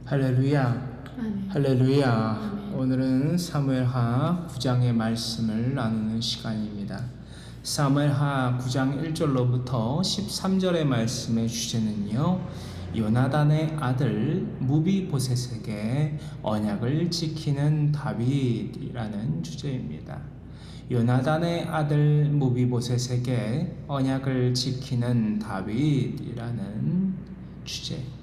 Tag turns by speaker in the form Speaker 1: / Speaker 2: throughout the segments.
Speaker 1: 할렐루야.
Speaker 2: 아멘.
Speaker 1: 할렐루야.
Speaker 2: 아멘.
Speaker 1: 오늘은 사무엘하 9장의 말씀을 나누는 시간입니다. 사무엘하 9장 1절로부터 13절의 말씀의 주제는요, 요나단의 아들 무비보셋에게 언약을 지키는 다윗이라는 주제입니다. 요나단의 아들 무비보셋에게 언약을 지키는 다윗이라는 주제입니다.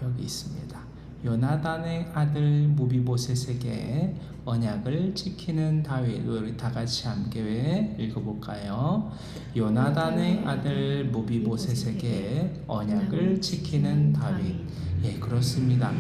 Speaker 1: 여기 있습니다. 요나단의 아들 무비보셋에게 언약을 지키는 다윗. 우리 다 같이 함께 읽어볼까요? 요나단의 아들 무비보셋에게 언약을 지키는 다윗. 예, 그렇습니다.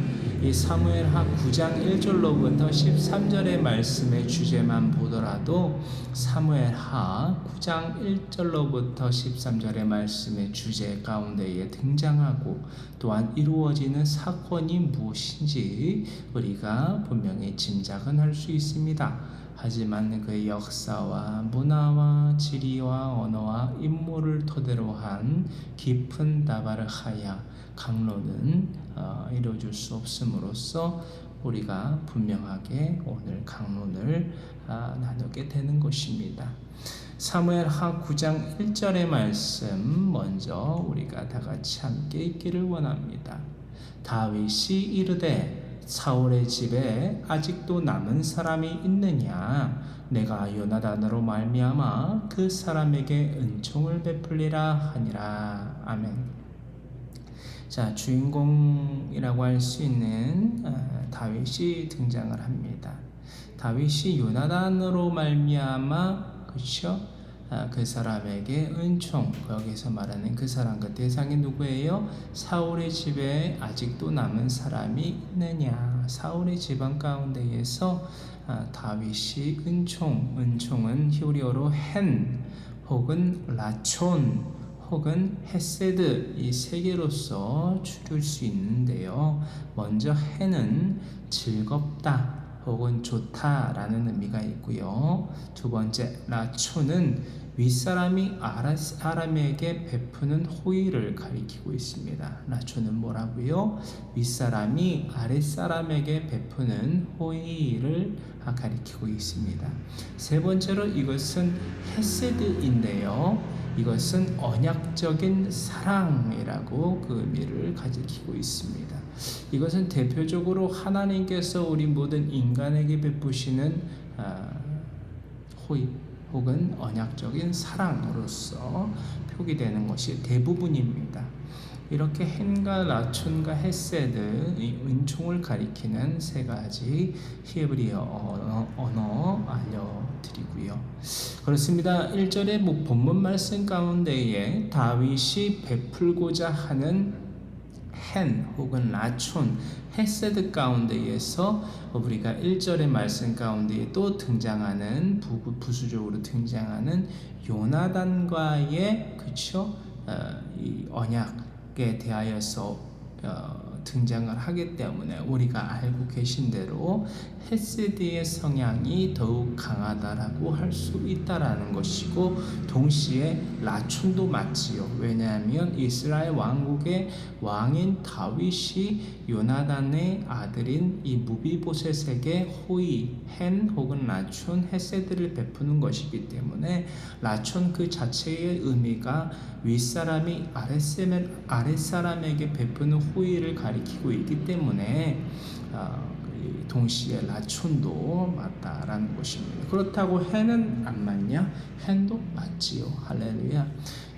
Speaker 1: 이 사무엘하 9장 1절로부터 13절의 말씀의 주제만 보더라도 사무엘하 9장 1절로부터 13절의 말씀의 주제 가운데에 등장하고 또한 이루어지는 사건이 무엇인지 우리가 분명히 짐작은 할 수 있습니다. 하지만 그의 역사와 문화와 지리와 언어와 인물을 토대로 한 깊은 다바르하야 강론은 이루어질 수 없음으로써 우리가 분명하게 오늘 강론을 나누게 되는 것입니다. 사무엘하 9장 1절의 말씀 먼저 우리가 다 같이 함께 읽기를 원합니다. 다윗이 이르되 사울의 집에 아직도 남은 사람이 있느냐? 내가 요나단으로 말미암아 그 사람에게 은총을 베풀리라 하니라. 아멘. 자, 주인공이라고 할 수 있는 다윗이 등장을 합니다. 다윗이 요나단으로 말미암아, 그렇죠? 그 사람에게 은총, 여기서 말하는 그 사람, 그 대상이 누구예요? 사울의 집에 아직도 남은 사람이 있느냐? 사울의 집안 가운데에서 다윗이 은총은 히브리어로 헨 혹은 라촌 혹은 헤세드, 이 세 개로서 줄일 수 있는데요. 먼저 헨은 즐겁다 혹은 좋다라는 의미가 있고요. 두 번째 라촌은 윗사람이 아랫사람에게 베푸는 호의를 가리키고 있습니다. 라촌은 뭐라고요? 윗사람이 아랫사람에게 베푸는 호의를 가리키고 있습니다. 세 번째로 이것은 헤세드인데요. 이것은 언약적인 사랑이라고 그 의미를 가리키고 있습니다. 이것은 대표적으로 하나님께서 우리 모든 인간에게 베푸시는 호의 혹은 언약적인 사랑으로서 표기되는 것이 대부분입니다. 이렇게 헨과 라촌과 헤세드, 이 은총을 가리키는 세 가지 히브리어 언어 알려드리고요. 그렇습니다. 1절의 본문 말씀 가운데에 다윗이 베풀고자 하는 헨 혹은 라촌, 헤세드 가운데에서 우리가 1절의 말씀 가운데에 또 등장하는 부수적으로 등장하는 요나단과의 이 언약에 대하여서 등장을 하기 때문에 우리가 알고 계신 대로 헤세드의 성향이 더욱 강하다라고 할 수 있다라는 것이고, 동시에 라촌도 맞지요. 왜냐하면 이스라엘 왕국의 왕인 다윗이 요나단의 아들인 이 무비보셋에게 호의, 헨 혹은 라촌, 헤세드를 베푸는 것이기 때문에 라촌 그 자체의 의미가 윗사람이 아랫사람에게 베푸는 호의를 가리키고 있기 때문에 동시에 라촌도 맞다라는 것입니다. 그렇다고 헨은 안 맞냐? 헨도 맞지요. 할렐루야.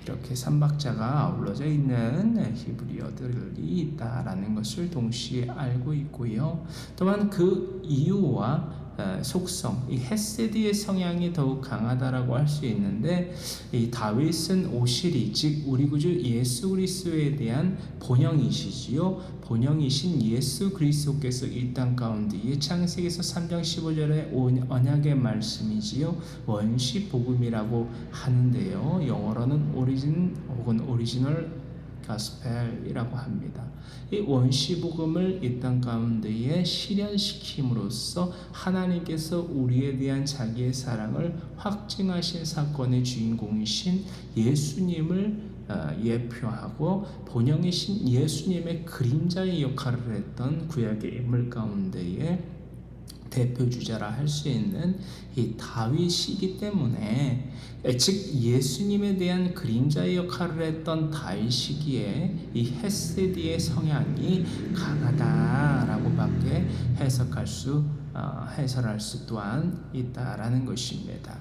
Speaker 1: 이렇게 삼박자가 아울러져 있는 히브리어들이 있다라는 것을 동시에 알고 있고요. 또한 그 이유와 속성, 이 헤세드의 성향이 더욱 강하다라고 할 수 있는데, 이 다윗은 오실이, 즉 우리 구주 예수 그리스도에 대한 본형이시지요. 본형이신 예수 그리스도께서 이 땅 가운데에 창세기에서 3장 15절의 언약의 말씀이지요. 원시 복음이라고 하는데요. 영어로는 오리진 혹은 오리지널 가스펠이라고 합니다. 이 원시 복음을 이 땅 가운데에 실현시킴으로써 하나님께서 우리에 대한 자기의 사랑을 확증하신 사건의 주인공이신 예수님을 예표하고 본영이신 예수님의 그림자의 역할을 했던 구약의 인물 가운데에 대표주자라 할 수 있는 이 다윗이기 때문에, 즉 예수님에 대한 그림자의 역할을 했던 다윗이기에 이 헤세디의 성향이 강하다라고밖에 해설할 수 또한 있다라는 것입니다.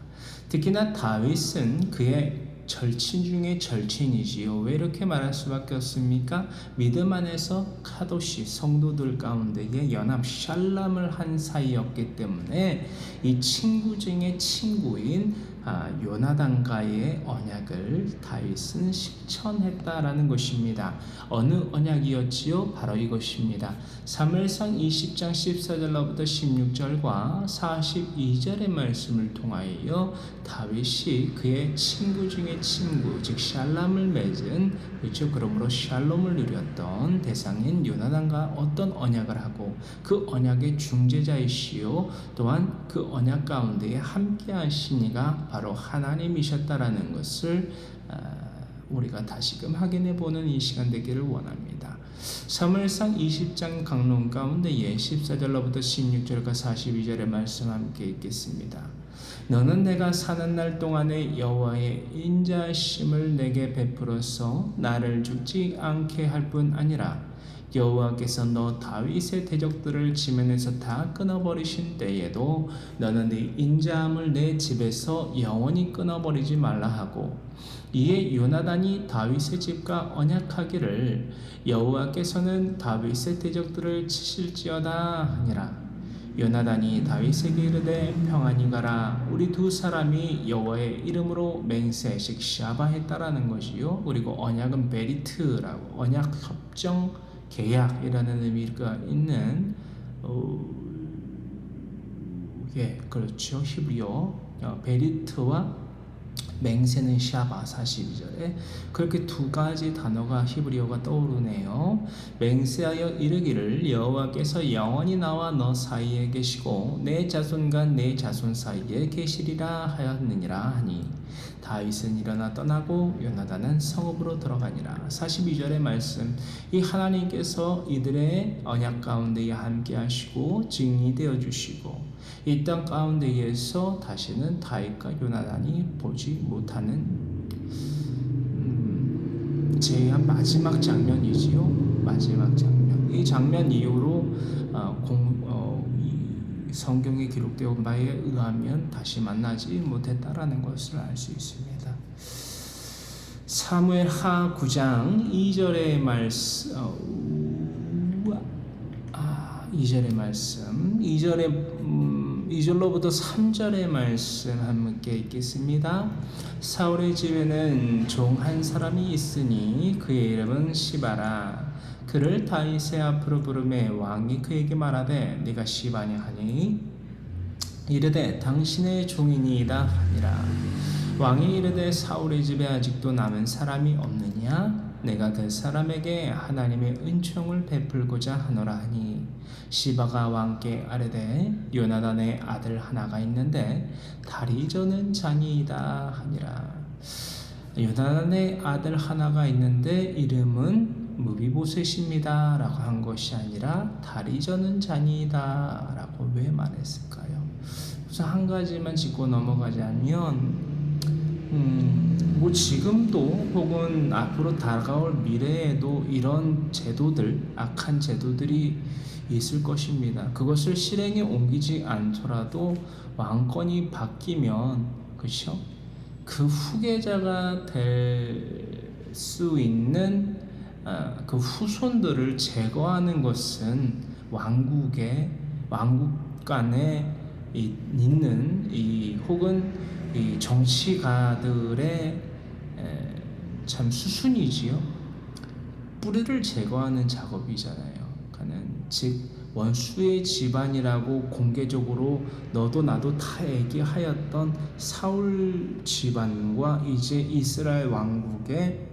Speaker 1: 특히나 다윗은 그의 절친 중에 절친이지요. 왜 이렇게 말할 수밖에 없습니까? 믿음 안에서 카도시 성도들 가운데에 연합 샬람을 한 사이였기 때문에 이 친구 중에 친구인 요나단과의 언약을 다윗은 실천했다라는 것입니다. 어느 언약이었지요? 바로 이것입니다. 사무엘상 20장 14절로부터 16절과 42절의 말씀을 통하여 다윗이 그의 친구 중에 친구, 즉 샬람을 맺은, 그렇죠? 그러므로 샬롬을 누렸던 대상인 요나단과 어떤 언약을 하고 그 언약의 중재자이시요 또한 그 언약 가운데에 함께 하신 이가 바로 하나님이셨다라는 것을 우리가 다시금 확인해 보는 이 시간 되기를 원합니다. 사무엘상 20장 강론 가운데에 14절로부터 16절과 42절의 말씀 함께 읽겠습니다. 너는 내가 사는 날 동안에 여호와의 인자하심을 내게 베풀어서 나를 죽지 않게 할 뿐 아니라 여호와께서 너 다윗의 대적들을 지면에서 다 끊어버리신 때에도 너는 네 인자함을 내 집에서 영원히 끊어버리지 말라 하고, 이에 요나단이 다윗의 집과 언약하기를 여호와께서는 다윗의 대적들을 치실지어다 하니라. 요나단이 다윗에게 이르되 평안히 가라. 우리 두 사람이 여호와의 이름으로 맹세식 샤바했다라는 것이요. 그리고 언약은 베리트라고, 언약 협정 계약이라는 의미가 있는 그렇죠. 히브리어 베리트와 맹세는 샤바 42절에 그렇게 두 가지 단어가 히브리어가 떠오르네요. 맹세하여 이르기를 여호와께서 영원히 나와 너 사이에 계시고 내 자손과 내 자손 사이에 계시리라 하였느니라 하니 다윗은 일어나 떠나고 요나단은 성읍으로 들어가니라. 42절의 말씀, 이 하나님께서 이들의 언약 가운데에 함께 하시고 증인이 되어 주시고 이 땅 가운데에서 다시는 다윗과 요나단이 보지 못하는 제한 마지막 장면이지요. 마지막 장면. 이 장면 이후로 성경에 기록되어 바에 의하면 다시 만나지 못했다라는 것을 알 수 있습니다. 사무엘하 9장 2절의 말씀, 2절의 말씀, 2절로부터 3절의 말씀 함께 읽겠습니다. 사울의 집에는 종 한 사람이 있으니 그의 이름은 시바라. 그를 다윗의 앞으로 부르매 왕이 그에게 말하되 네가 시바냐 하니 이르되 당신의 종이니이다 하니라. 왕이 이르되 사울의 집에 아직도 남은 사람이 없느냐? 내가 그 사람에게 하나님의 은총을 베풀고자 하노라 하니 시바가 왕께 아뢰되 요나단의 아들 하나가 있는데 다리 저는 자니이다 하니라. 요나단의 아들 하나가 있는데 이름은 무비보셋입니다 라고 한 것이 아니라 다리 저는 자니이다 라고 왜 말했을까요? 우선 한 가지만 짚고 넘어가자면 뭐 지금도 혹은 앞으로 다가올 미래에도 이런 제도들, 악한 제도들이 있을 것입니다. 그것을 실행에 옮기지 않더라도 왕권이 바뀌면, 그렇죠? 그 후계자가 될 수 있는 그 후손들을 제거하는 것은 왕국 간에 있는 혹은 이 정치가들의 참 수순이지요. 뿌리를 제거하는 작업이잖아요. 즉 원수의 집안이라고 공개적으로 너도 나도 다 얘기하였던 사울 집안과 이제 이스라엘 왕국의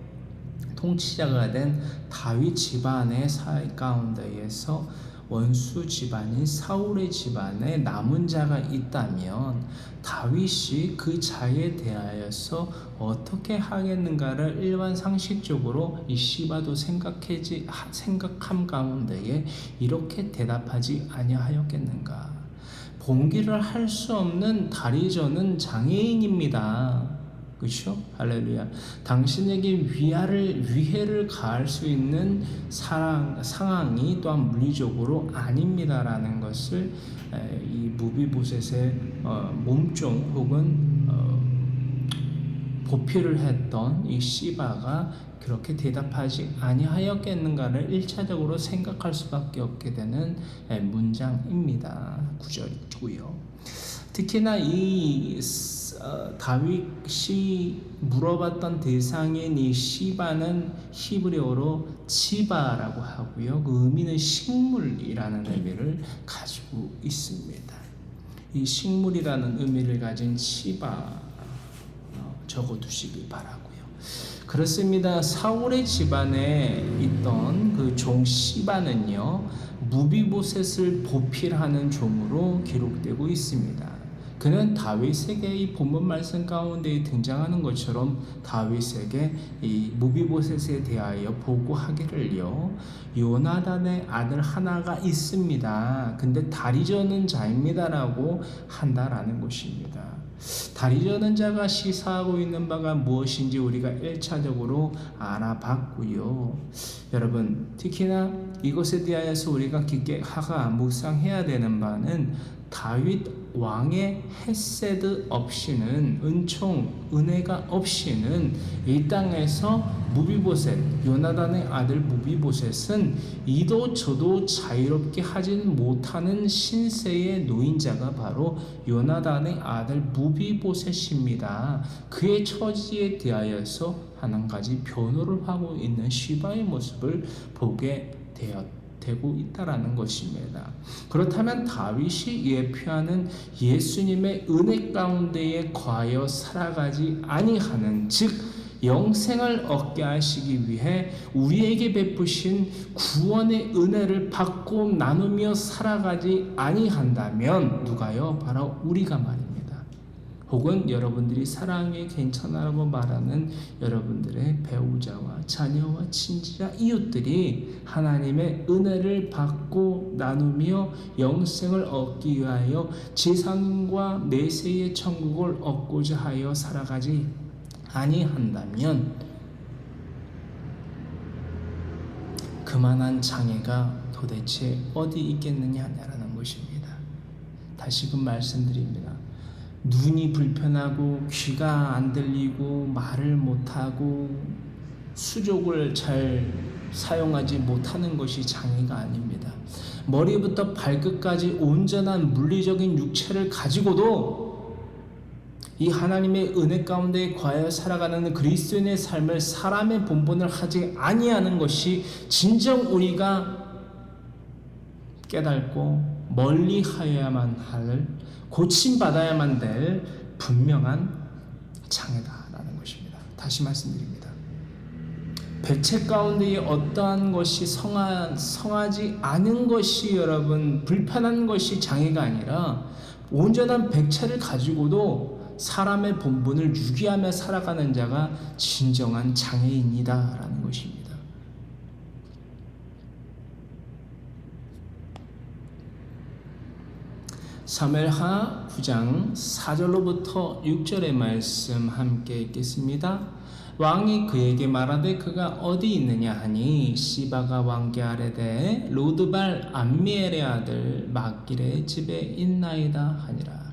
Speaker 1: 통치자가 된 다윗 집안의 사회 가운데에서 원수 집안인 사울의 집안에 남은 자가 있다면 다윗이 그 자에 대하여서 어떻게 하겠는가를 일반 상식적으로 이 시바도 생각함 가운데에 이렇게 대답하지 아니하였겠는가. 봉기를 할 수 없는 다리저는 장애인입니다. 그렇죠? 할렐루야. 당신에게 위해를 가할 수 있는 상황이 또한 물리적으로 아닙니다라는 것을 이 무비보셋의 몸종 혹은 보필을 했던 이 시바가 그렇게 대답하지 아니하였겠는가를 1차적으로 생각할 수밖에 없게 되는 문장입니다. 구절이고요. 특히나 이 다윗이 물어봤던 대상인 이 시바는 히브리어로 치바라고 하고요. 그 의미는 식물이라는 의미를 가지고 있습니다. 이 식물이라는 의미를 가진 치바 적어두시기 바라고요. 그렇습니다. 사울의 집안에 있던 그 종 시바는요, 무비보셋을 보필하는 종으로 기록되고 있습니다. 그는 다윗에게 이 본문 말씀 가운데 등장하는 것처럼 다윗에게 이 무비보셋에 대하여 보고하기를요, 요나단의 아들 하나가 있습니다. 근데 다리 저는 자입니다라고 한다라는 것입니다. 다리 저는 자가 시사하고 있는 바가 무엇인지 우리가 1차적으로 알아봤고요. 여러분, 특히나 이것에 대하여서 우리가 깊게 묵상해야 되는 바는 다윗 왕의 헤세드 없이는, 은혜가 없이는 이 땅에서 무비보셋, 요나단의 아들 무비보셋은 이도 저도 자유롭게 하진 못하는 신세의 노인자가 바로 요나단의 아들 무비보셋입니다. 그의 처지에 대하여서 한 가지 변호를 하고 있는 시바의 모습을 보게 되고 있다라는 것입니다. 그렇다면 다윗이 예표하는 예수님의 은혜 가운데에 거하여 살아가지 아니하는, 즉 영생을 얻게 하시기 위해 우리에게 베푸신 구원의 은혜를 받고 나누며 살아가지 아니한다면 누가요? 바로 우리가 말입니다. 혹은 여러분들이 사랑에 괜찮아라고 말하는 여러분들의 배우자와 자녀와 친지자, 이웃들이 하나님의 은혜를 받고 나누며 영생을 얻기 위하여 지상과 내세의 천국을 얻고자 하여 살아가지 아니한다면 그만한 장애가 도대체 어디 있겠느냐라는 것입니다. 다시금 말씀드립니다. 눈이 불편하고 귀가 안 들리고 말을 못하고 수족을 잘 사용하지 못하는 것이 장애가 아닙니다. 머리부터 발끝까지 온전한 물리적인 육체를 가지고도 이 하나님의 은혜 가운데 거하여 살아가는 그리스도인의 삶을 사람의 본분을 하지 아니하는 것이 진정 우리가 깨닫고 멀리하여야만 할, 고침받아야만 될 분명한 장애다라는 것입니다. 다시 말씀드립니다. 백체 가운데에 어떠한 것이 성하지 않은 것이 여러분 불편한 것이 장애가 아니라 온전한 백체를 가지고도 사람의 본분을 유기하며 살아가는 자가 진정한 장애인이다라는 것입니다. 사무엘하 9장 4절로부터 6절의 말씀 함께 읽겠습니다. 왕이 그에게 말하되 그가 어디 있느냐 하니 시바가 왕께 아뢰되 로드발 암미엘의 아들 막길의 집에 있나이다 하니라.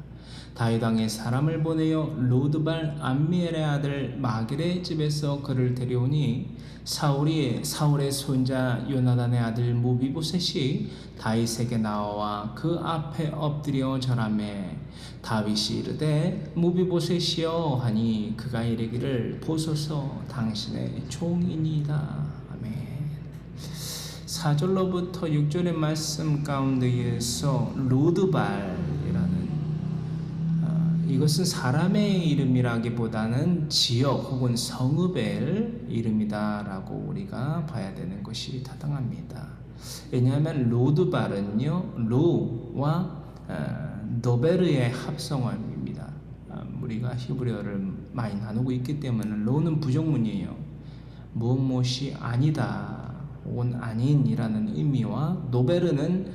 Speaker 1: 다윗 왕이 사람을 보내어 로드발 암미엘의 아들 마길의 집에서 그를 데려오니 사울의 손자 요나단의 아들 무비보셋이 다윗에게 나와 그 앞에 엎드려 절하매 다윗이 이르되 무비보셋이여 하니 그가 이르기를 보소서 당신의 종이니이다. 아멘. 4절로부터 6절의 말씀 가운데에서 로드발이라는 이것은 사람의 이름이라기보다는 지역 혹은 성읍의 이름이다라고 우리가 봐야 되는 것이 타당합니다. 왜냐하면 로드발은요, 로와 도베르의 합성어입니다. 우리가 히브리어를 많이 나누고 있기 때문에 로는 부정문이에요. 무엇이 아니다 혹은 아닌이라는 의미와 노베르는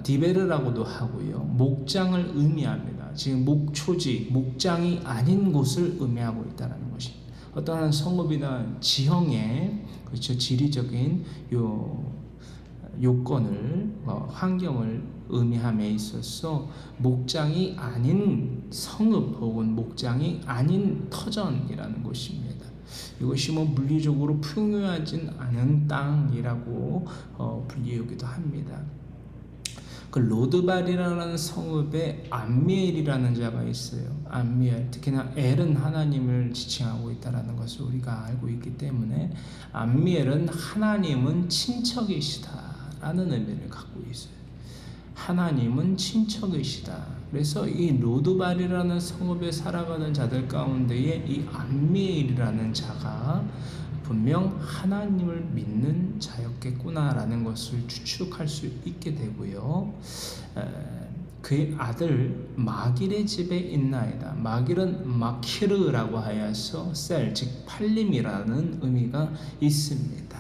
Speaker 1: 디베르라고도 하고요, 목장을 의미합니다. 지금 목초지, 목장이 아닌 곳을 의미하고 있다는 것입니다. 어떠한 성읍이나 지형의 그렇죠, 지리적인 요건을 환경을 의미함에 있어서 목장이 아닌 성읍 혹은 목장이 아닌 터전이라는 것입니다. 이것이 물리적으로 풍요하진 않은 땅이라고 불리우기도 합니다. 그 로드발이라는 성읍에 암미엘이라는 자가 있어요. 암미엘, 특히나 엘은 하나님을 지칭하고 있다는 것을 우리가 알고 있기 때문에 암미엘은 하나님은 친척이시다라는 의미를 갖고 있어요. 하나님은 친척이시다. 그래서 이 로드발이라는 성읍에 살아가는 자들 가운데에 이 암미엘이라는 자가 분명 하나님을 믿는 자였겠구나라는 것을 추측할 수 있게 되고요. 그의 아들 마길의 집에 있나이다. 마길은 마키르라고 하여서 셀, 즉 팔림이라는 의미가 있습니다.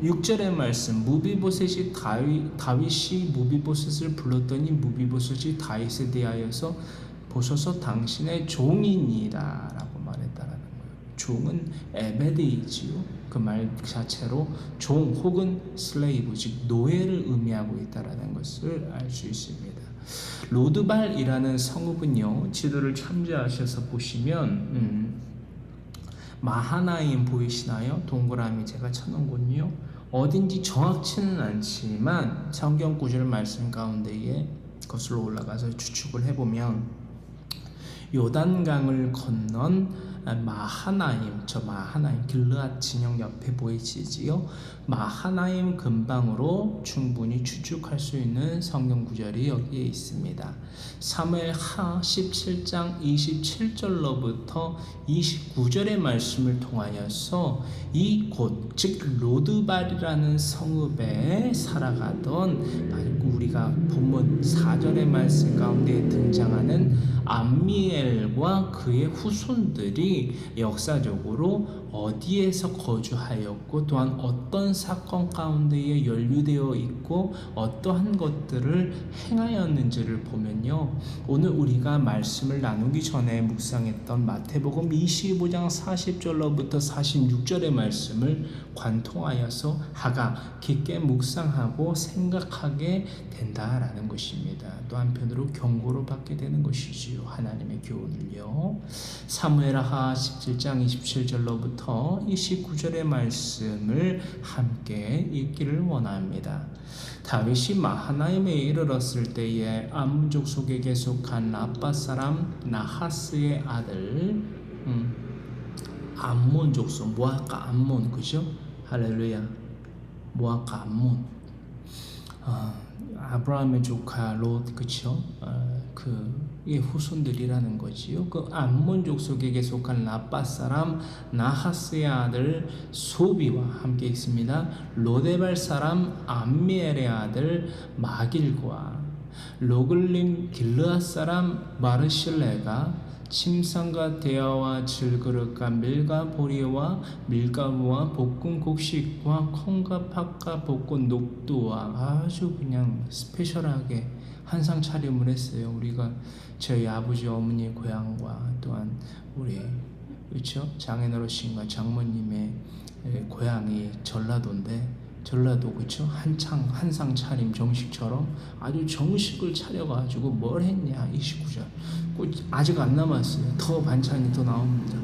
Speaker 1: 6절의 말씀, 무비보셋이 다윗이 무비보셋을 불렀더니 무비보셋이 다윗에 대하여서 보소서 당신의 종이니라 라고 말했다라는 거예요. 종은 에베드이지요. 그 말 자체로 종 혹은 슬레이브, 즉 노예를 의미하고 있다라는 것을 알 수 있습니다. 로드발이라는 성읍은요, 지도를 참조하셔서 보시면 마하나임 보이시나요? 동그라미 제가 쳐놓은 곳요. 어딘지 정확치는 않지만 성경 구절 말씀 가운데에 거슬러 올라가서 추측을 해보면 요단강을 건넌 마하나임, 저 마하나임 길르앗 진영 옆에 보이시지요? 마하나임 근방으로 충분히 추측할 수 있는 성경 구절이 여기에 있습니다. 사무엘하 17장 27절로부터 29절의 말씀을 통하여서 이 곳, 즉 로드발이라는 성읍에 살아가던 우리가 본문 4절의 말씀 가운데 등장하는 암미엘과 그의 후손들이 역사적으로 어디에서 거주하였고 또한 어떤 사건 가운데에 연루되어 있고 어떠한 것들을 행하였는지를 보면요, 오늘 우리가 말씀을 나누기 전에 묵상했던 마태복음 25장 40절로부터 46절의 말씀을 관통하여서 하가 깊게 묵상하고 생각하게 된다라는 것입니다. 또 한편으로 경고를 받게 되는 것이지요. 하나님의 교훈을요. 사무엘하 17장 27절로부터 29절의 말씀을 함께 읽기를 원합니다. 다윗이 마하나임에 이르렀을 때에 암몬족 속에게 속한 라빠 사람 나하스의 아들 암몬 족, 모압과 암몬, 그죠? 할렐루야. 모압과 암몬. 아브라함의 조카 롯, 그쵸? 그의 후손들이라는 거지요. 그 암몬족 속에게 속한 라빠 사람 나하스의 아들 소비와 함께 있습니다. 로데발 사람 암미엘의 아들 마길과 로글림 길르앗 사람 마르실레가 침상과 대야와 질그릇과 밀과 보리와 밀가루와 볶은 곡식과 콩과 팥과 볶은 녹두와 아주 그냥 스페셜하게 한상 차림을 했어요. 우리가 저희 아버지 어머니 고향과 또한 우리 그렇죠? 장인어르신과 장모님의 고향이 전라도인데 전라도 그쵸? 한상 차림 정식처럼 아주 정식을 차려가지고 뭘 했냐 29절 아직 안 남았어요. 더 반찬이 더 나옵니다.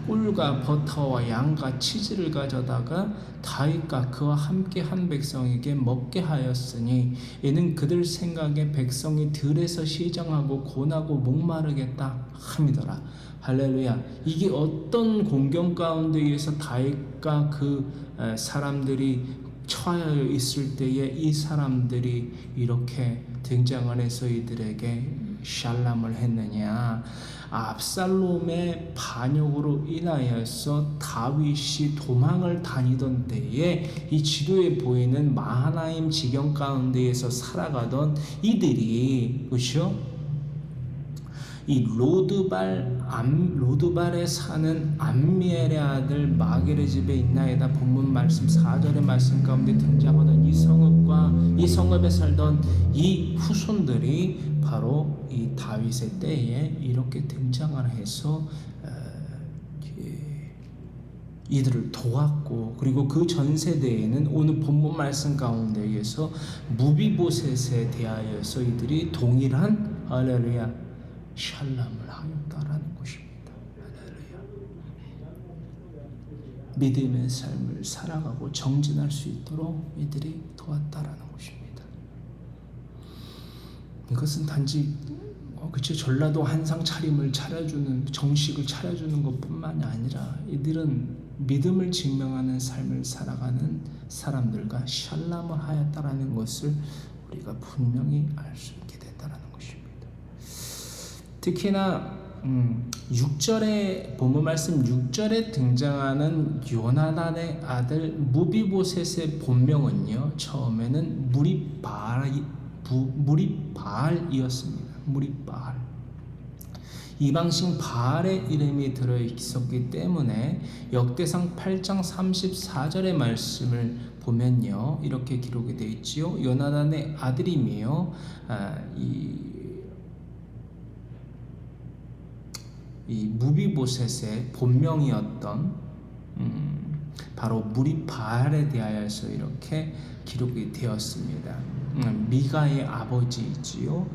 Speaker 1: 꿀과 버터와 양과 치즈를 가져다가 다윗과 그와 함께 한 백성에게 먹게 하였으니 이는 그들 생각에 백성이 들에서 시정하고 고나고 목마르겠다 함이더라. 할렐루야. 이게 어떤 공경 가운데에서 다윗과 그 사람들이 처하여 있을 때에 이 사람들이 이렇게 등장을 해서 이들에게 샬람을 했느냐? 압살롬의 반역으로 인하여서 다윗이 도망을 다니던 때에 이 지도에 보이는 마하나임 지경 가운데에서 살아가던 이들이, 그렇죠? 이 로드발에 사는 암미엘의 아들 마겔의 집에 있나이다. 본문 말씀 4절의 말씀 가운데 등장하는 이 성읍에 살던 이 후손들이 바로 이 다윗의 때에 이렇게 등장을 해서 이들을 도왔고, 그리고 그 전 세대에는 오늘 본문 말씀 가운데에서 무비보셋에 대하여서 이들이 동일한 할렐루야 샬람을 하였다라는 것입니다. 할렐루야. 믿음의 삶을 살아가고 정진할 수 있도록 이들이 도왔다라는 것입니다. 이것은 단지 그치 전라도 한상 차림을 차려주는, 정식을 차려주는 것뿐만이 아니라 이들은 믿음을 증명하는 삶을 살아가는 사람들과 샬람을 하였다라는 것을 우리가 분명히 알 수 있게 됐다라는 것입니다. 특히나 6절에 본문 말씀 6절에 등장하는 요나단의 아들 무비보셋의 본명은요, 처음에는 무리바알이었습니다. 무리바알. 이방신 바알의 이름이 들어 있었기 때문에 역대상 8장 34절의 말씀을 보면요, 이렇게 기록이 되어 있지요. 요나단의 아들이며 이 무비보셋의 본명이었던 바로 무리바알에 대하여서 이렇게 기록이 되었습니다. 미가의 아버지이지요.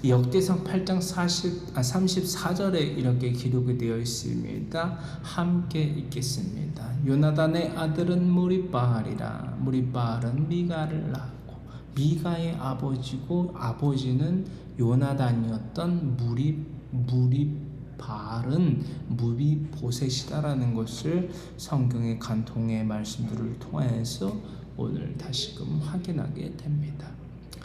Speaker 1: 역대상 8장 34절에 이렇게 기록이 되어 있습니다. 함께 읽겠습니다. 요나단의 아들은 무리바알이라. 무리바알은 미가를 낳았고, 미가의 아버지고 아버지는 요나단이었던 무리바알은 무비보셋이다라는 것을 성경의 간통의 말씀들을 통해서 오늘 다시금 확인하게 됩니다.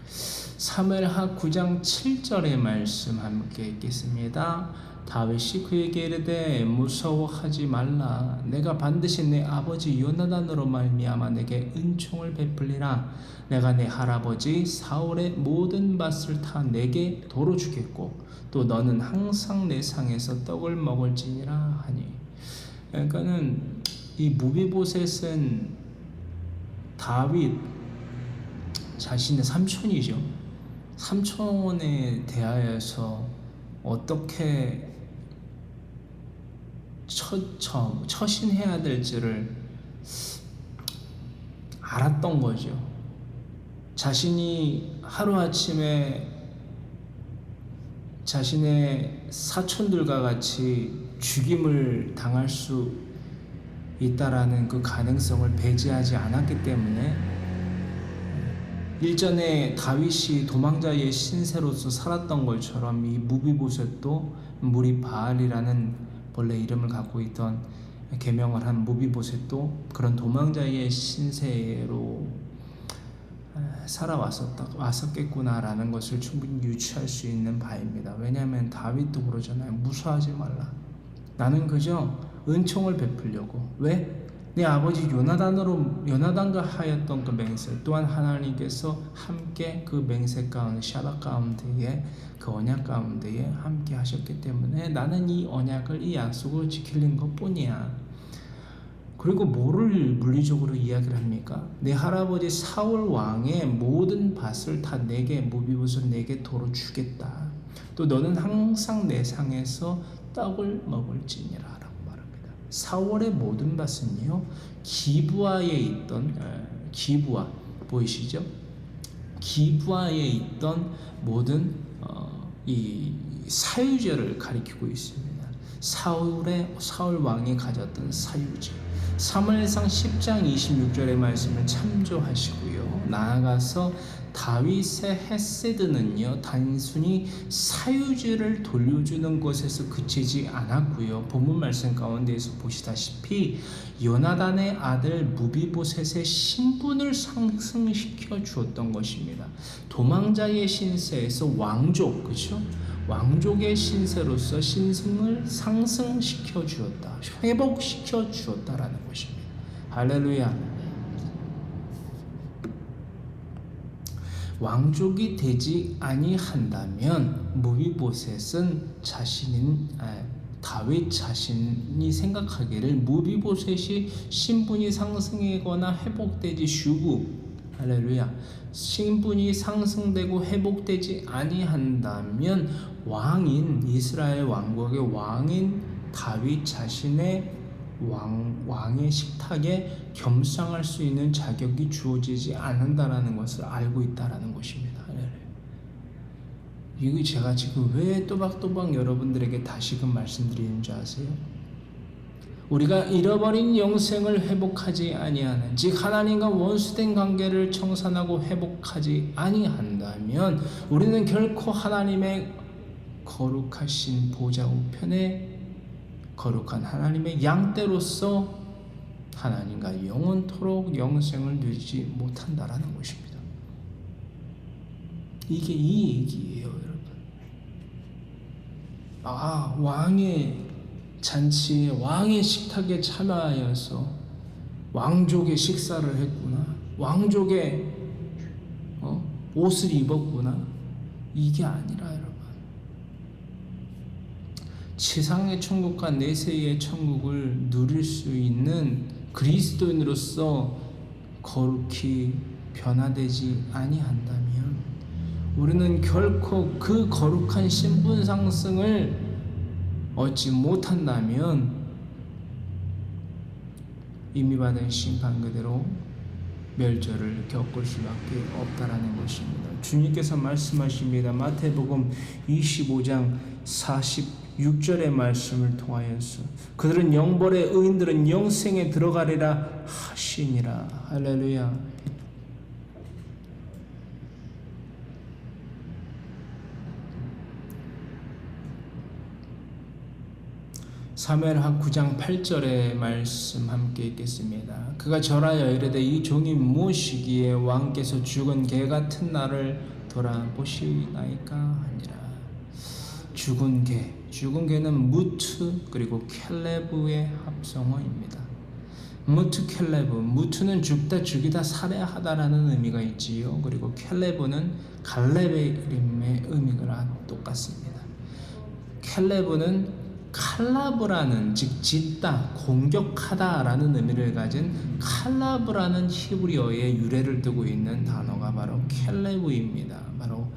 Speaker 1: 사무엘하 9장 7절의 말씀 함께 읽겠습니다. 다윗이 그에게 이르되 무서워하지 말라. 내가 반드시 내 아버지 요나단으로 말미암아 내게 은총을 베풀리라. 내가 내 할아버지 사울의 모든 밭을 다 내게 도로 주겠고 또 너는 항상 내 상에서 떡을 먹을지니라 하니. 그러니까는 이 무비보셋은 다윗 자신의 삼촌이죠. 삼촌에 대하여서 어떻게 처신해야 될지를 알았던 거죠. 자신이 하루아침에 자신의 사촌들과 같이 죽임을 당할 수 있다라는 그 가능성을 배제하지 않았기 때문에 일전에 다윗이 도망자의 신세로서 살았던 것처럼 이 무비보셋도 무리바알이라는 본래 이름을 갖고 있던, 계명을 한 무비보셋도 그런 도망자의 신세로 살아왔었겠구나라는 것을 충분히 유추할 수 있는 바입니다. 왜냐하면 다윗도 그러잖아요. 무수하지 말라. 나는 그저 은총을 베풀려고. 왜? 내 아버지 요나단과 하였던 그 맹세 또한 하나님께서 함께 그 맹세 가운데, 샤락 가운데에, 그 언약 가운데에 함께 하셨기 때문에 나는 이 언약을, 이 약속을 지키는 것뿐이야. 그리고 뭐를 물리적으로 이야기를 합니까? 내 할아버지 사울 왕의 모든 밭을 다 내게, 무비보셋 내게 도로 주겠다. 또 너는 항상 내 상에서 떡을 먹을지니라 라고 말합니다. 사울의 모든 밭은요, 기브아에 있던, 기브아 보이시죠? 기브아에 있던 모든 이 사유제를 가리키고 있습니다. 사울 왕이 가졌던 사유제. 사무엘상 10장 26절의 말씀을 참조하시고요. 나아가서 다윗의 헤세드는요, 단순히 사유제를 돌려주는 것에서 그치지 않았고요. 본문 말씀 가운데에서 보시다시피 요나단의 아들 무비보셋의 신분을 상승시켜 주었던 것입니다. 도망자의 신세에서 왕족, 그렇죠? 왕족의 신세로서 신승을 상승시켜 주었다. 회복시켜 주었다라는 것입니다. 할렐루야. 왕족이 되지 아니한다면 무비보셋은 다윗 자신이 생각하기를 무비보셋이 신분이 상승하거나 회복되지 할렐루야, 신분이 상승되고 회복되지 아니한다면 왕인 이스라엘 왕국의 왕인 다윗 자신의 왕의 식탁에 겸상할 수 있는 자격이 주어지지 않는다라는 것을 알고 있다라는 것입니다. 이거 제가 지금 왜 또박또박 여러분들에게 다시금 말씀드리는 줄 아세요? 우리가 잃어버린 영생을 회복하지 아니하는, 즉 하나님과 원수된 관계를 청산하고 회복하지 아니한다면 우리는 결코 하나님의 거룩하신 보좌 우편에 거룩한 하나님의 양떼로서 하나님과 영원토록 영생을 누리지 못한다라는 것입니다. 이게 이 얘기예요, 여러분. 왕의 잔치에, 왕의 식탁에 참여하여서 왕족의 식사를 했구나, 왕족의 옷을 입었구나, 이게 아니라 여러분, 지상의 천국과 내세의 천국을 누릴 수 있는 그리스도인으로서 거룩히 변화되지 아니한다면 우리는 결코 그 거룩한 신분 상승을 얻지 못한다면 이미 받은 심판 그대로 멸절을 겪을 수밖에 없다라는 것입니다. 주님께서 말씀하십니다. 마태복음 25장 46절의 말씀을 통하여서 그들은 영벌의 의인들은 영생에 들어가리라 하시니라. 할렐루야. 사무엘하 9장 8절의 말씀 함께 읽겠습니다. 그가 절하여 이르되 이 종이 무엇이기에 왕께서 죽은 개 같은 나를 돌아보시나이까 하니라. 죽은 개는 무트 그리고 켈레브의 합성어입니다. 무트 켈레브, 무트는 죽이다 살해하다라는 의미가 있지요. 그리고 켈레브는 갈렙의 이름의 의미가 똑같습니다. 켈레브는 칼라브라는, 즉 짓다, 공격하다라는 의미를 가진 칼라브라는 히브리어의 유래를 두고 있는 단어가 바로 켈레브입니다. 바로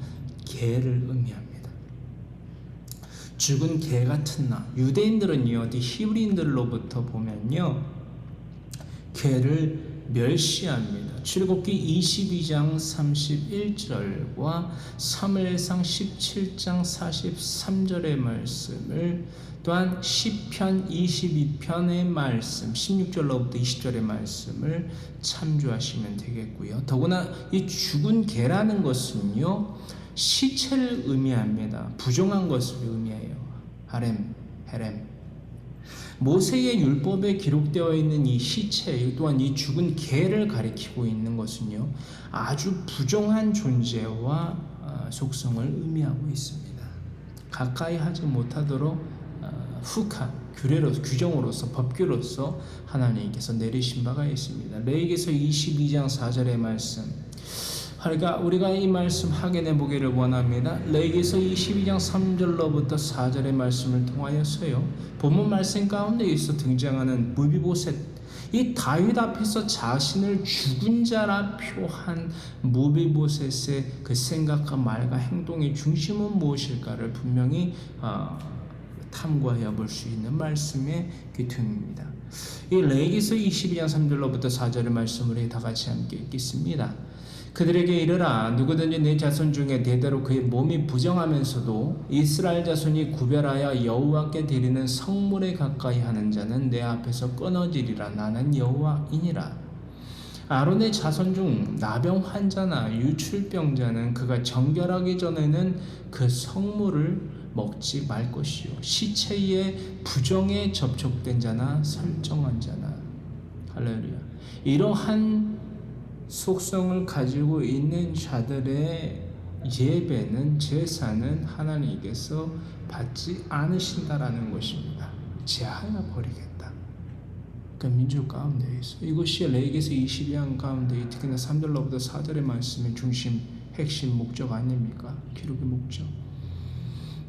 Speaker 1: 개를 의미합니다. 죽은 개 같은 나. 유대인들은요, 히브리인들로부터 보면요, 개를 멸시합니다. 출애굽기 22장 31절과 사무엘상 17장 43절의 말씀을, 또한 시편 22편의 말씀 16절로부터 20절의 말씀을 참조하시면 되겠고요. 더구나 이 죽은 개라는 것은요, 시체를 의미합니다. 부정한 것을 의미해요. 헤렘. 모세의 율법에 기록되어 있는 이 시체, 또한 이 죽은 개를 가리키고 있는 것은요, 아주 부정한 존재와 속성을 의미하고 있습니다. 가까이 하지 못하도록 규정으로서, 법규로서 하나님께서 내리신 바가 있습니다. 레위기서 22장 4절의 말씀, 그러니까 우리가 이 말씀 확인해 보기를 원합니다. 레위기서 22장 3절로부터 4절의 말씀을 통하여서요, 본문 말씀 가운데에서 등장하는 무비보셋, 이 다윗 앞에서 자신을 죽은 자라 표한 무비보셋의 그 생각과 말과 행동의 중심은 무엇일까를 분명히 탐구해 볼 수 있는 말씀의 귀퉁입니다. 이 레위기서 22장 3절로부터 4절의 말씀을 다 같이 함께 읽겠습니다. 그들에게 이르라. 누구든지 내 자손 중에 대대로 그의 몸이 부정하면서도 이스라엘 자손이 구별하여 여호와께 드리는 성물에 가까이 하는 자는 내 앞에서 끊어지리라. 나는 여호와이니라. 아론의 자손 중 나병 환자나 유출병자는 그가 정결하기 전에는 그 성물을 먹지 말 것이요, 시체의 부정에 접촉된 자나 설정한 자나. 할렐루야. 이러한 속성을 가지고 있는 자들의 예배는 제사는 하나님께서 받지 않으신다라는 것입니다. 제하여 버리겠다. 그 민족 가운데 있어. 이것이 레위기서 22장 가운데 특히나 3절로부터 4절의 말씀의 중심, 핵심 목적 아닙니까? 기록의 목적.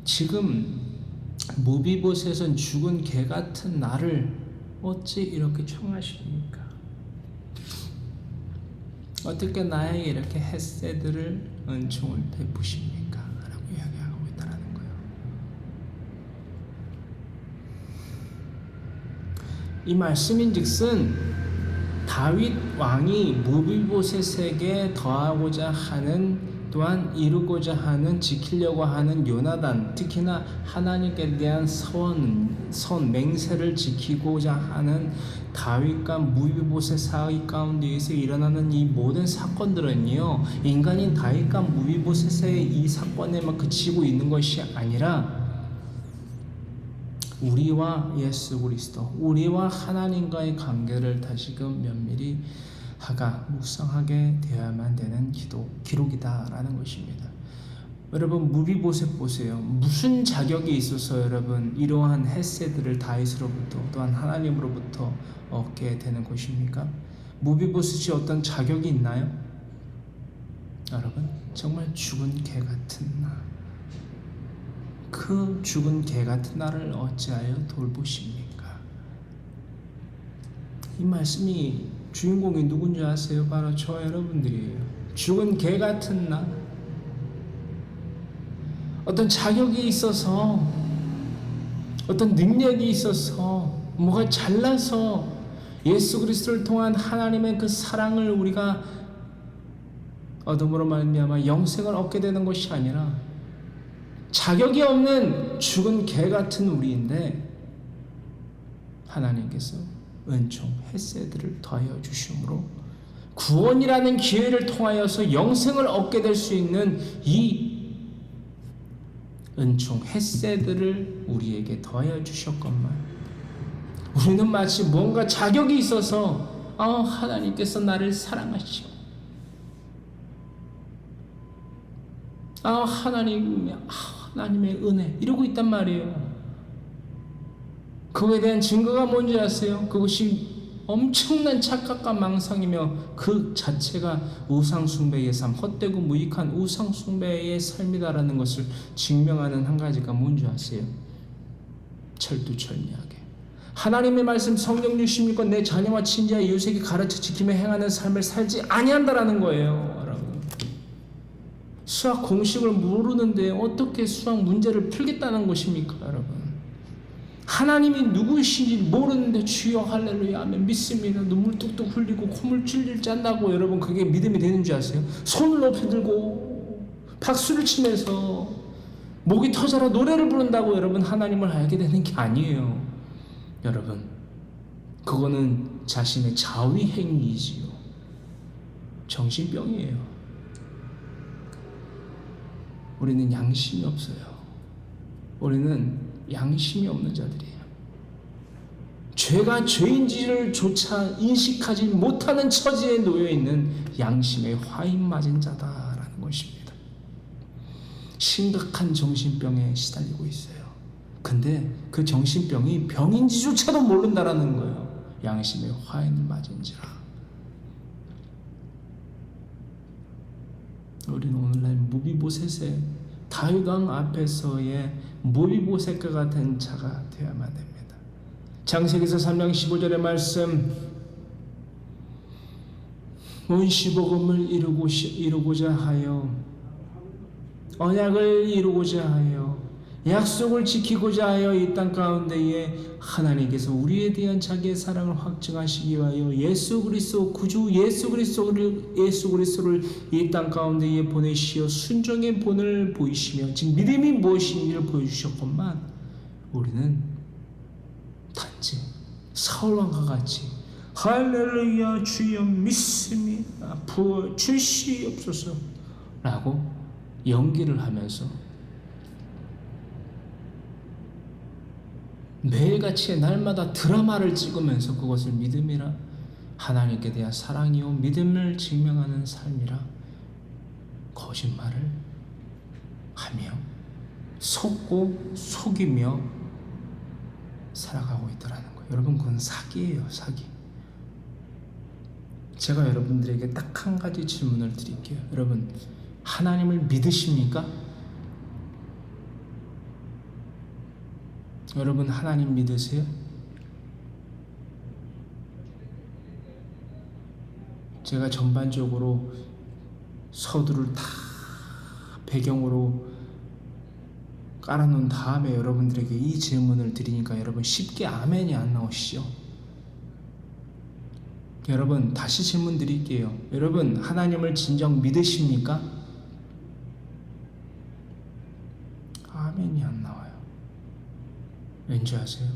Speaker 1: 지금 무비보셋은 죽은 개 같은 나를 어찌 이렇게 청하십니까? 어떻게 나에게 이렇게 헤세드를 은총을 베푸십니까? 라고 이야기하고 있다는 거예요. 이 말씀인즉슨 다윗 왕이 무비보셋에게 더하고자 하는 또한 이루고자 하는 지키려고 하는 요나단, 특히나 하나님께 대한 선 맹세를 지키고자 하는 다윗과 무비보셋 사이 가운데에서 일어나는 이 모든 사건들은요, 인간인 다윗과 무비보셋의 이 사건에만 그치고 있는 것이 아니라 우리와 예수 그리스도, 우리와 하나님과의 관계를 다시금 면밀히 묵상하게 되어야만 되는 기록이다라는 것입니다. 여러분, 무비보셋 보세요. 무슨 자격이 있어서 여러분 이러한 헤세드를 다윗으로부터 또한 하나님으로부터 얻게 되는 것입니까? 무비보셋이 어떤 자격이 있나요? 여러분, 정말 죽은 개 같은 나, 그 죽은 개 같은 나를 어찌하여 돌보십니까? 이 말씀이 주인공이 누군지 아세요? 바로 저 여러분들이에요. 죽은 개 같은 나, 어떤 자격이 있어서, 어떤 능력이 있어서, 뭐가 잘나서 예수 그리스도를 통한 하나님의 그 사랑을 우리가 얻음으로 말미암아 영생을 얻게 되는 것이 아니라 자격이 없는 죽은 개 같은 우리인데 하나님께서 은총, 헤세드를 더하여 주심으로 구원이라는 기회를 통하여서 영생을 얻게 될 수 있는 이 은총, 헤세드를 우리에게 더하여 주셨건만 우리는 마치 뭔가 자격이 있어서 하나님께서 나를 사랑하시오, 하나님의 은혜 이러고 있단 말이에요. 그거에 대한 증거가 뭔지 아세요? 그것이 엄청난 착각과 망상이며 그 자체가 우상숭배의 삶, 헛되고 무익한 우상숭배의 삶이다라는 것을 증명하는 한 가지가 뭔지 아세요? 철두철미하게 하나님의 말씀 성경 66권 내 자녀와 친지와 이웃에게 가르쳐 지키며 행하는 삶을 살지 아니한다라는 거예요. 여러분, 수학 공식을 모르는데 어떻게 수학 문제를 풀겠다는 것입니까? 여러분, 하나님이 누구이신지 모르는데 주여 할렐루야 아멘 믿습니다. 눈물 뚝뚝 흘리고 콧물 찔찔 짠다고 여러분 그게 믿음이 되는 줄 아세요? 손을 높이 들고 박수를 치면서 목이 터져라 노래를 부른다고 여러분 하나님을 알게 되는 게 아니에요. 여러분, 그거는 자신의 자위 행위이지요. 정신병이에요. 우리는 양심이 없어요. 우리는 양심이 없는 자들이에요. 죄가 죄인지를 조차 인식하지 못하는 처지에 놓여있는 양심의 화인 맞은 자다라는 것입니다. 심각한 정신병에 시달리고 있어요. 근데 그 정신병이 병인지조차도 모른다라는 거예요. 양심의 화인 맞은지라. 우리는 오늘날 무비보셋의 다윗 왕 앞에서의 무비보셋과 같은 자가 되어야만 됩니다. 창세기서 3장 15절의 말씀, 원시복음을 이루고자 하여 언약을 이루고자 하여 약속을 지키고자 하여 이 땅 가운데에 하나님께서 우리에 대한 자기의 사랑을 확증하시기 위하여 예수 그리스도 구주 예수 그리스도를 이 땅 가운데에 보내시어 순종의 본을 보이시며 지금 믿음이 무엇인지를 보여주셨건만 우리는 단지 사울왕과 같이 할렐루야 주여 믿습니다 부어 주시옵소서 라고 연기를 하면서 매일같이 날마다 드라마를 찍으면서 그것을 믿음이라 하나님께 대한 사랑이요 믿음을 증명하는 삶이라 거짓말을 속고 속이며 살아가고 있더라는 거예요. 여러분, 그건 사기예요, 사기. 제가 여러분들에게 딱 한 가지 질문을 드릴게요. 여러분, 하나님을 믿으십니까? 여러분, 하나님 믿으세요? 제가 전반적으로 서두를 다 배경으로 깔아놓은 다음에 여러분들에게 이 질문을 드리니까 여러분 쉽게 아멘이 안 나오시죠? 여러분, 다시 질문 드릴게요. 여러분, 하나님을 진정 믿으십니까? 아멘이 안 나와요. 왠지 아세요?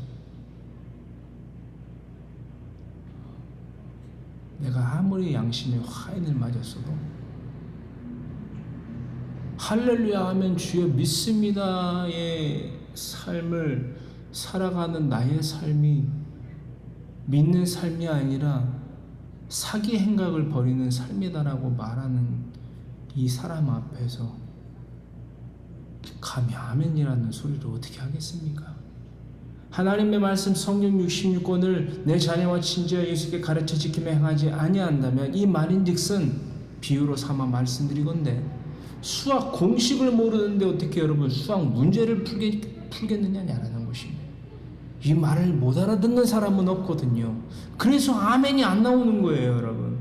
Speaker 1: 내가 아무리 양심의 화인을 맞았어도 할렐루야 하면 주여 믿습니다의 삶을 살아가는 나의 삶이 믿는 삶이 아니라 사기 행각을 벌이는 삶이다라고 말하는 이 사람 앞에서 감히 아멘이라는 소리를 어떻게 하겠습니까? 하나님의 말씀 성경 66권을 내 자녀와 친지와 예수께 가르쳐 지키며 행하지 아니한다면 이 말인즉슨 비유로 삼아 말씀드리건대 수학 공식을 모르는데 어떻게 여러분 수학 문제를 풀겠느냐라는 것입니다. 이 말을 못 알아듣는 사람은 없거든요. 그래서 아멘이 안 나오는 거예요, 여러분.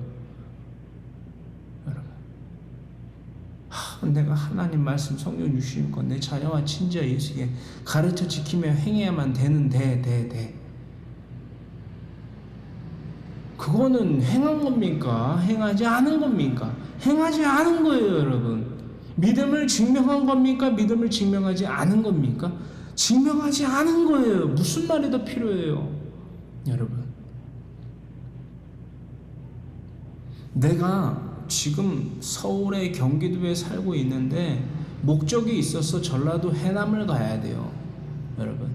Speaker 1: 내가 하나님 말씀 성경 주신 것 내 자녀와 친지와 예수께 가르쳐 지키며 행해야만 되는데 그거는 행한 겁니까? 행하지 않은 겁니까? 행하지 않은 거예요, 여러분. 믿음을 증명한 겁니까? 믿음을 증명하지 않은 겁니까? 증명하지 않은 거예요. 무슨 말이 더 필요해요, 여러분? 내가 지금 서울의 경기도에 살고 있는데 목적이 있어서 전라도 해남을 가야 돼요, 여러분.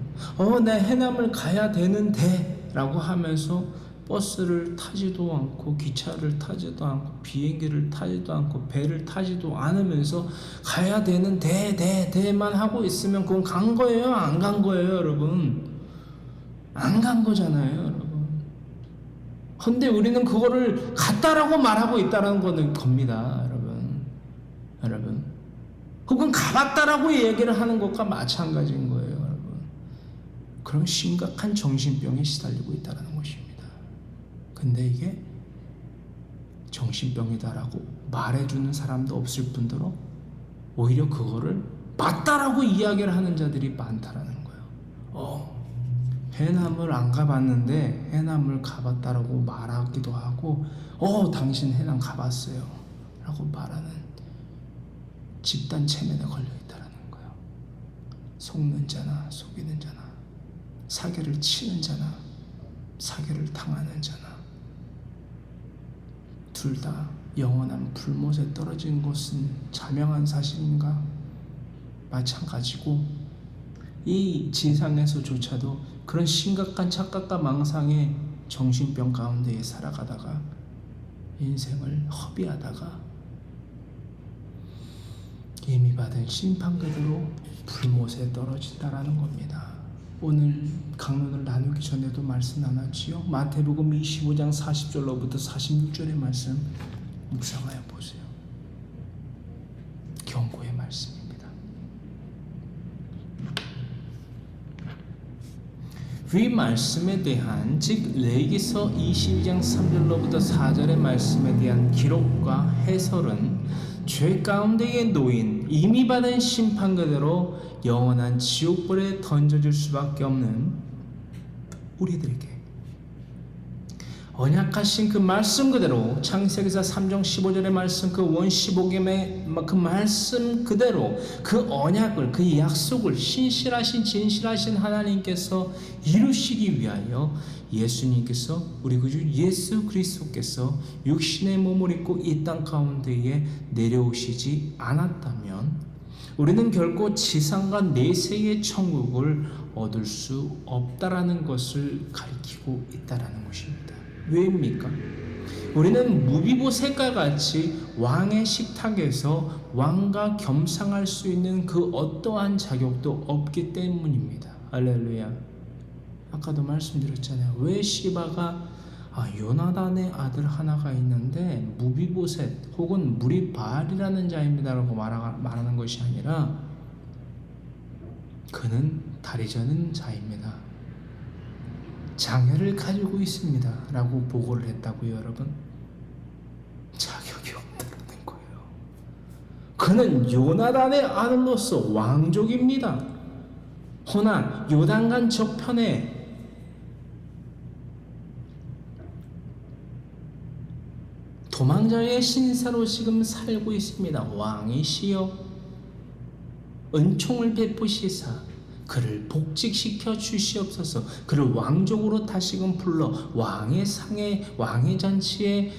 Speaker 1: 내 해남을 가야 되는데 라고 하면서 버스를 타지도 않고 기차를 타지도 않고 비행기를 타지도 않고 배를 타지도 않으면서 가야 되는데만 하고 있으면 그건 간 거예요, 안 간 거예요, 여러분? 안 간 거잖아요, 여러분. 근데 우리는 그거를 갔다라고 말하고 있다는 거는 겁니다, 여러분. 혹은 가봤다라고 얘기를 하는 것과 마찬가지인 거예요, 여러분. 그럼 심각한 정신병에 시달리고 있다는 것입니다. 근데 이게 정신병이다라고 말해주는 사람도 없을 뿐더러 오히려 그거를 맞다라고 이야기를 하는 자들이 많다라는 거예요. 해남을 안 가봤는데 해남을 가봤다라고 말하기도 하고 당신 해남 가봤어요 라고 말하는 집단 체면에 걸려있다라는 거예요. 속는 자나 속이는 자나 사기를 치는 자나 사기를 당하는 자나 둘 다 영원한 불못에 떨어진 것은 자명한 사실인가 마찬가지고 이 지상에서조차도 그런 심각한 착각과 망상의 정신병 가운데에 살아가다가 인생을 허비하다가 이미 받은 심판 그대로 불못에 떨어진다라는 겁니다. 오늘 강론을 나누기 전에도 말씀 나눴지요. 마태복음 25장 40절로부터 46절의 말씀 묵상하여 보세요. 경고의 말씀입니다. 위 말씀에 대한 즉 레위기서 22장 3절로부터 4절의 말씀에 대한 기록과 해설은 죄 가운데에 놓인 이미 받은 심판 그대로 영원한 지옥불에 던져질 수밖에 없는 우리들에게 언약하신 그 말씀 그대로 창세기서 3장 15절의 말씀 그 원 15gem의 그 말씀 그대로 그 언약을 그 약속을 신실하신 진실하신 하나님께서 이루시기 위하여 예수님께서 우리 구주 예수 그리스도께서 육신의 몸을 입고 이 땅 가운데에 내려오시지 않았다면 우리는 결코 지상과 내세의 천국을 얻을 수 없다라는 것을 가리키고 있다라는 것입니다. 왜입니까? 우리는 무비보셋과 같이 왕의 식탁에서 왕과 겸상할 수 있는 그 어떠한 자격도 없기 때문입니다. 할렐루야. 아까도 말씀드렸잖아요. 왜 시바가 요나단의 아들 하나가 있는데 무비보셋 혹은 무리바알이라는 자입니다라고 말하는 것이 아니라 그는 다리 저는 자입니다. 장애를 가지고 있습니다 라고 보고를 했다고요. 여러분, 자격이 없다는 거예요. 그는 요나단의 아들로서 왕족입니다. 허나 요단강 저편에 도망자의 신사로 지금 살고 있습니다. 왕이시여 은총을 베푸시사 그를 복직시켜 주시옵소서. 그를 왕족으로 다시금 불러 왕의 상에 왕의 잔치에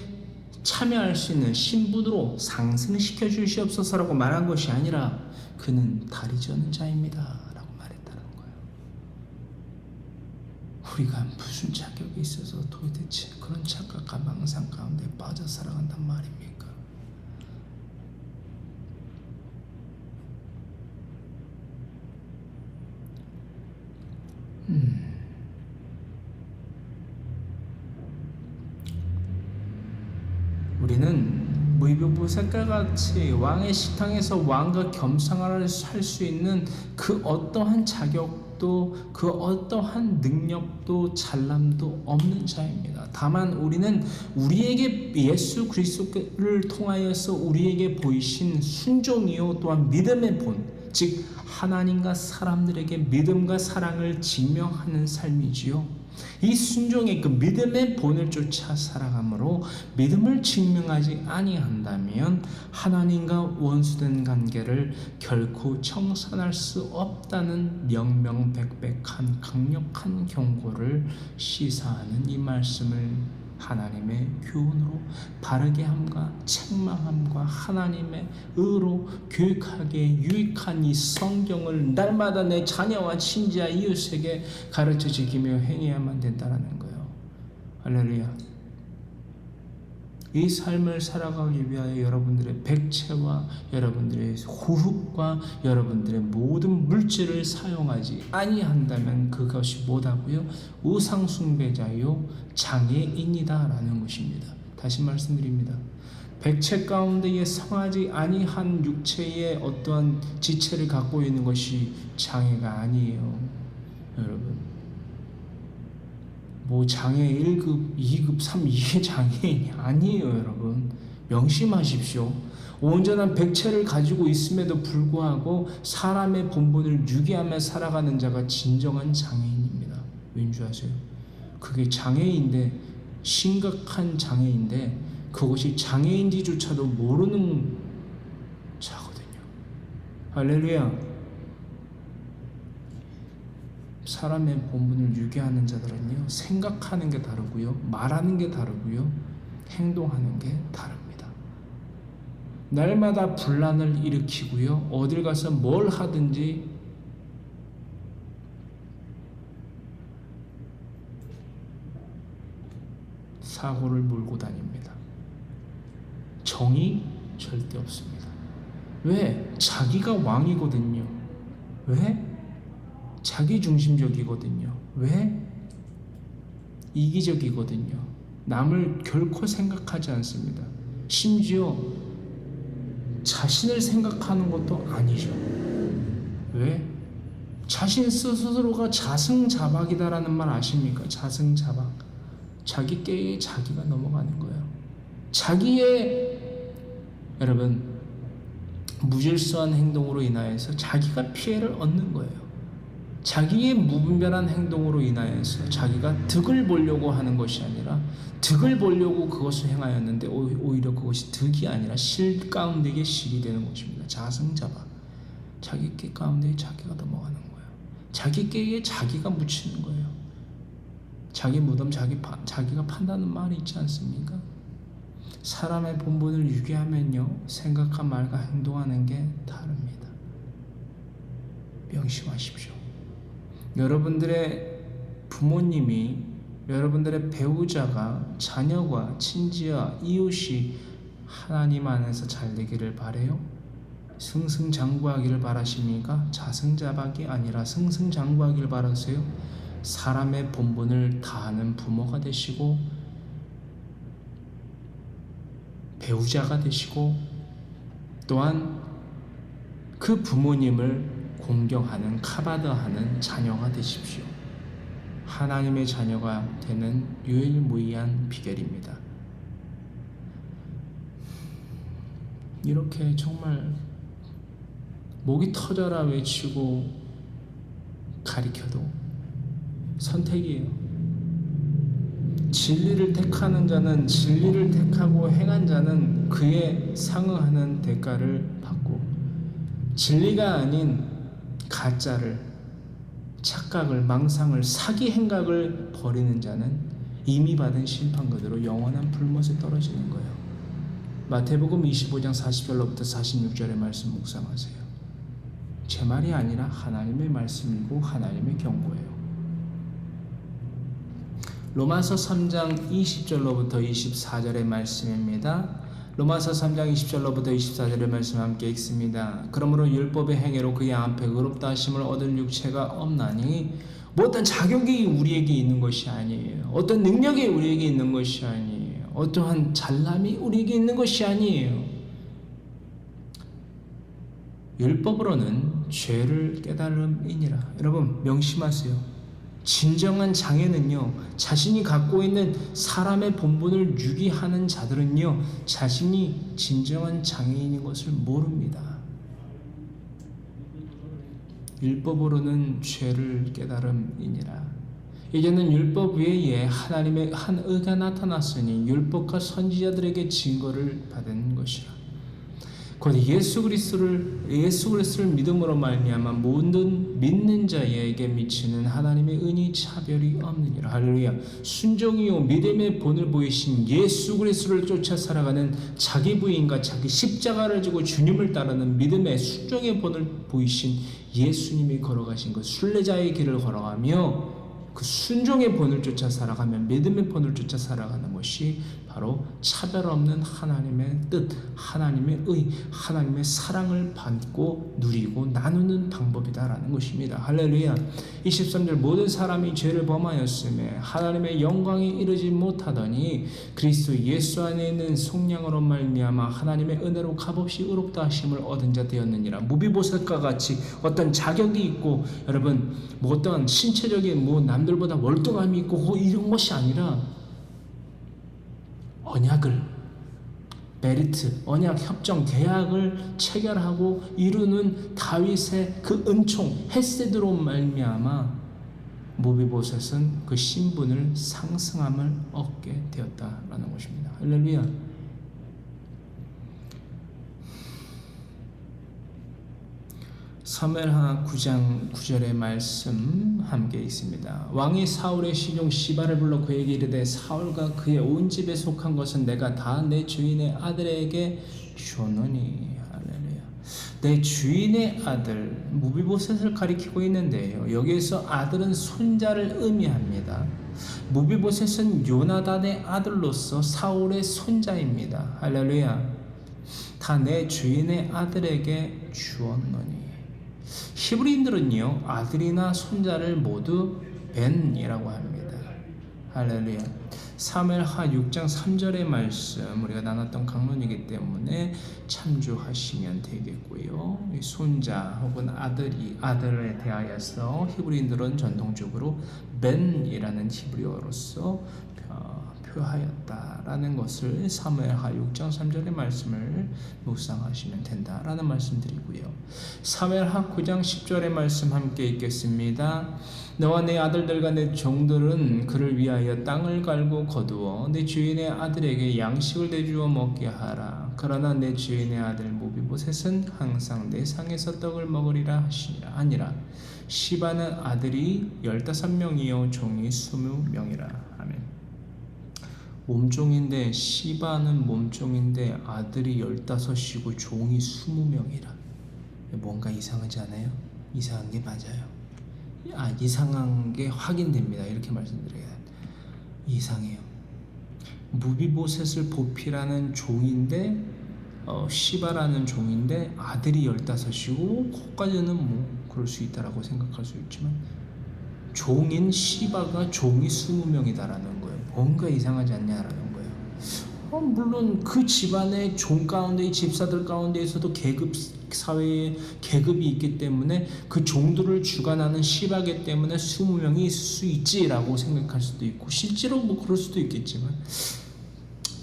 Speaker 1: 참여할 수 있는 신분으로 상승시켜 주시옵소서라고 말한 것이 아니라 그는 다리 저는 자입니다 라고 말했다는 거예요. 우리가 무슨 자격이 있어서 도대체 그런 착각과 망상 가운데 빠져 살아간단 말입니까? 우리는 무비보셋과 같이 왕의 식탁에서 왕과 겸상을 할 수 있는 그 어떠한 자격도 그 어떠한 능력도 잘남도 없는 자입니다. 다만 우리는 우리에게 예수 그리스도를 통하여서 우리에게 보이신 순종이요 또한 믿음의 본, 즉 하나님과 사람들에게 믿음과 사랑을 증명하는 삶이지요. 이 순종의 그 믿음의 본을 쫓아 살아가므로 믿음을 증명하지 아니한다면 하나님과 원수된 관계를 결코 청산할 수 없다는 명명백백한 강력한 경고를 시사하는 이 말씀을 하나님의 교훈으로 바르게 함과 책망함과 하나님의 의로 교육하기에 유익한 이 성경을 날마다 내 자녀와 친지와 이웃에게 가르쳐 지키며 행해야만 된다는 거예요. 할렐루야. 이 삶을 살아가기 위하여 여러분들의 백체와 여러분들의 호흡과 여러분들의 모든 물질을 사용하지 아니한다면 그것이 뭐다고요? 우상숭배자요 장애인이다 라는 것입니다. 다시 말씀드립니다. 백체 가운데에 성하지 아니한 육체의 어떠한 지체를 갖고 있는 것이 장애가 아니에요. 여러분, 뭐 장애 1급, 2급, 3 이게 장애인이 아니에요. 여러분, 명심하십시오. 온전한 백체를 가지고 있음에도 불구하고 사람의 본분을 유기하며 살아가는 자가 진정한 장애인입니다. 왠지 아세요? 그게 장애인데, 심각한 장애인데 그것이 장애인지조차도 모르는 자거든요. 할렐루야. 사람의 본분을 유기하는 자들은요, 생각하는 게 다르고요, 말하는 게 다르고요, 행동하는 게 다릅니다. 날마다 분란을 일으키고요, 어딜 가서 뭘 하든지 사고를 몰고 다닙니다. 정의 절대 없습니다. 왜? 자기가 왕이거든요. 왜? 자기 중심적이거든요. 왜? 이기적이거든요. 남을 결코 생각하지 않습니다. 심지어 자신을 생각하는 것도 아니죠. 왜? 자신 스스로가 자승자박이다라는 말 아십니까? 자승자박. 자기 깨에 자기가 넘어가는 거예요. 자기의 여러분 무질서한 행동으로 인하여서 자기가 피해를 얻는 거예요. 자기의 무분별한 행동으로 인하여서 자기가 득을 보려고 하는 것이 아니라 득을 보려고 그것을 행하였는데 오히려 그것이 득이 아니라 실 가운데에 실이 되는 것입니다. 자승자박. 자기 깨 가운데에 자기가 넘어가는 거예요. 자기 깨에 자기가 묻히는 거예요. 자기 무덤 자기가 판다는 말이 있지 않습니까? 사람의 본분을 유기하면요, 생각한 말과 행동하는 게 다릅니다. 명심하십시오. 여러분들의 부모님이 여러분들의 배우자가, 자녀가, 친지와 이웃이 하나님 안에서 잘 되기를 바래요? 승승장구하기를 바라십니까? 자승자박이 아니라 승승장구하기를 바라세요? 사람의 본분을 다하는 부모가 되시고 배우자가 되시고 또한 그 부모님을 공경하는 카바드하는 자녀가 되십시오. 하나님의 자녀가 되는 유일무이한 비결입니다. 이렇게 정말 목이 터져라 외치고 가리켜도 선택이에요. 진리를 택하는 자는, 진리를 택하고 행한 자는 그에 상응하는 대가를 받고, 진리가 아닌 가짜를, 착각을, 망상을, 사기 행각을 버리는 자는 이미 받은 심판 그대로 영원한 불못에 떨어지는 거예요. 마태복음 25장 40절로부터 46절의 말씀 묵상하세요. 제 말이 아니라 하나님의 말씀이고 하나님의 경고예요. 로마서 3장 20절로부터 24절의 말씀입니다. 로마서 3장 20절로부터 24절의 말씀 함께 읽습니다. 그러므로 율법의 행위로 그의 앞에 의롭다 하심을 얻을 육체가 없나니 뭐 어떤 자격이 우리에게 있는 것이 아니에요. 어떤 능력이 우리에게 있는 것이 아니에요. 어떠한 잘남이 우리에게 있는 것이 아니에요. 율법으로는 죄를 깨달음이니라. 여러분 명심하세요. 진정한 장애는요, 자신이 갖고 있는 사람의 본분을 유기하는 자들은요, 자신이 진정한 장애인인 것을 모릅니다. 율법으로는 죄를 깨달음이니라. 이제는 율법 외에 하나님의 한 의가 나타났으니 율법과 선지자들에게 증거를 받은 것이라. 곧 예수 그리스도를 믿음으로 말미암아 모든 믿는 자에게 미치는 하나님의 은희 차별이 없느니라. 할렐루야. 순종이요 믿음의 본을 보이신 예수 그리스도를 쫓아 살아가는 자기 부인과 자기 십자가를 지고 주님을 따르는 믿음의 순종의 본을 보이신 예수님이 걸어가신 그 순례자의 길을 걸어가며 그 순종의 본을 쫓아 살아가며 믿음의 본을 쫓아 살아가는 것이 바로 차별 없는 하나님의 뜻, 하나님의 의, 하나님의 사랑을 받고 누리고 나누는 방법이다라는 것입니다. 할렐루야. 23절 모든 사람이 죄를 범하였음에 하나님의 영광에 이르지 못하더니 그리스도 예수 안에 있는 속량으로 말미암아 하나님의 은혜로 값없이 의롭다 하심을 얻은 자 되었느니라. 무비보셋과 같이 어떤 자격이 있고 여러분 뭐 어떤 신체적인 뭐 남들보다 월등함이 있고 이런 것이 아니라 언약을 메리트, 언약, 협정, 계약을 체결하고 이루는 다윗의 그 은총, 헤세드로 말미암아 무비보셋은 그 신분을 상승함을 얻게 되었다라는 것입니다. 할렐루야. 사무엘하 9장 9절의 말씀 함께 있습니다. 왕이 사울의 시종 시바를 불러 그에게 이르되 사울과 그의 온 집에 속한 것은 내가 다 내 주인의 아들에게 주노니. 할렐루야. 내 주인의 아들 무비보셋을 가리키고 있는데요. 여기에서 아들은 손자를 의미합니다. 무비보셋은 요나단의 아들로서 사울의 손자입니다. 할렐루야. 다 내 주인의 아들에게 주었노니. 히브리인들은요 아들이나 손자를 모두 벤이라고 합니다. 할렐루야. 사무엘하 6장 3절의 말씀 우리가 나눴던 강론이기 때문에 참조하시면 되겠고요. 손자 혹은 아들에 대하여서 히브리인들은 전통적으로 벤이라는 히브리어로서 표하였다라는 것을 사무엘하 6장 3절의 말씀을 묵상하시면 된다라는 말씀드리고요. 사무엘하 9장 10절의 말씀 함께 읽겠습니다. 너와 내 아들들과 내 종들은 그를 위하여 땅을 갈고 거두어 내 주인의 아들에게 양식을 내주어 먹게 하라. 그러나 내 주인의 아들 무비보셋은 항상 내 상에서 떡을 먹으리라 하시니라. 아니라 시바는 아들이 15명이요 종이 20명이라. 아멘. 몸종인데 시바는 몸종인데 아들이 15이고 종이 20명이라. 뭔가 이상하지 않아요? 이상한 게 맞아요. 이상한 게 확인됩니다. 이렇게 말씀드려야 이상해요. 무비보셋을 보필하는 종인데 시바라는 종인데 아들이 15이고 그것까지는 뭐 그럴 수 있다라고 생각할 수 있지만 종인 시바가 종이 20명이다라는 거예요. 뭔가 이상하지 않냐라는 거예요. 물론 그 집안의 종 가운데 집사들 가운데에서도 계급 사회에 계급이 있기 때문에 그 종들을 주관하는 시바기 때문에 20명이 있을 수 있지라고 생각할 수도 있고 실제로 뭐 그럴 수도 있겠지만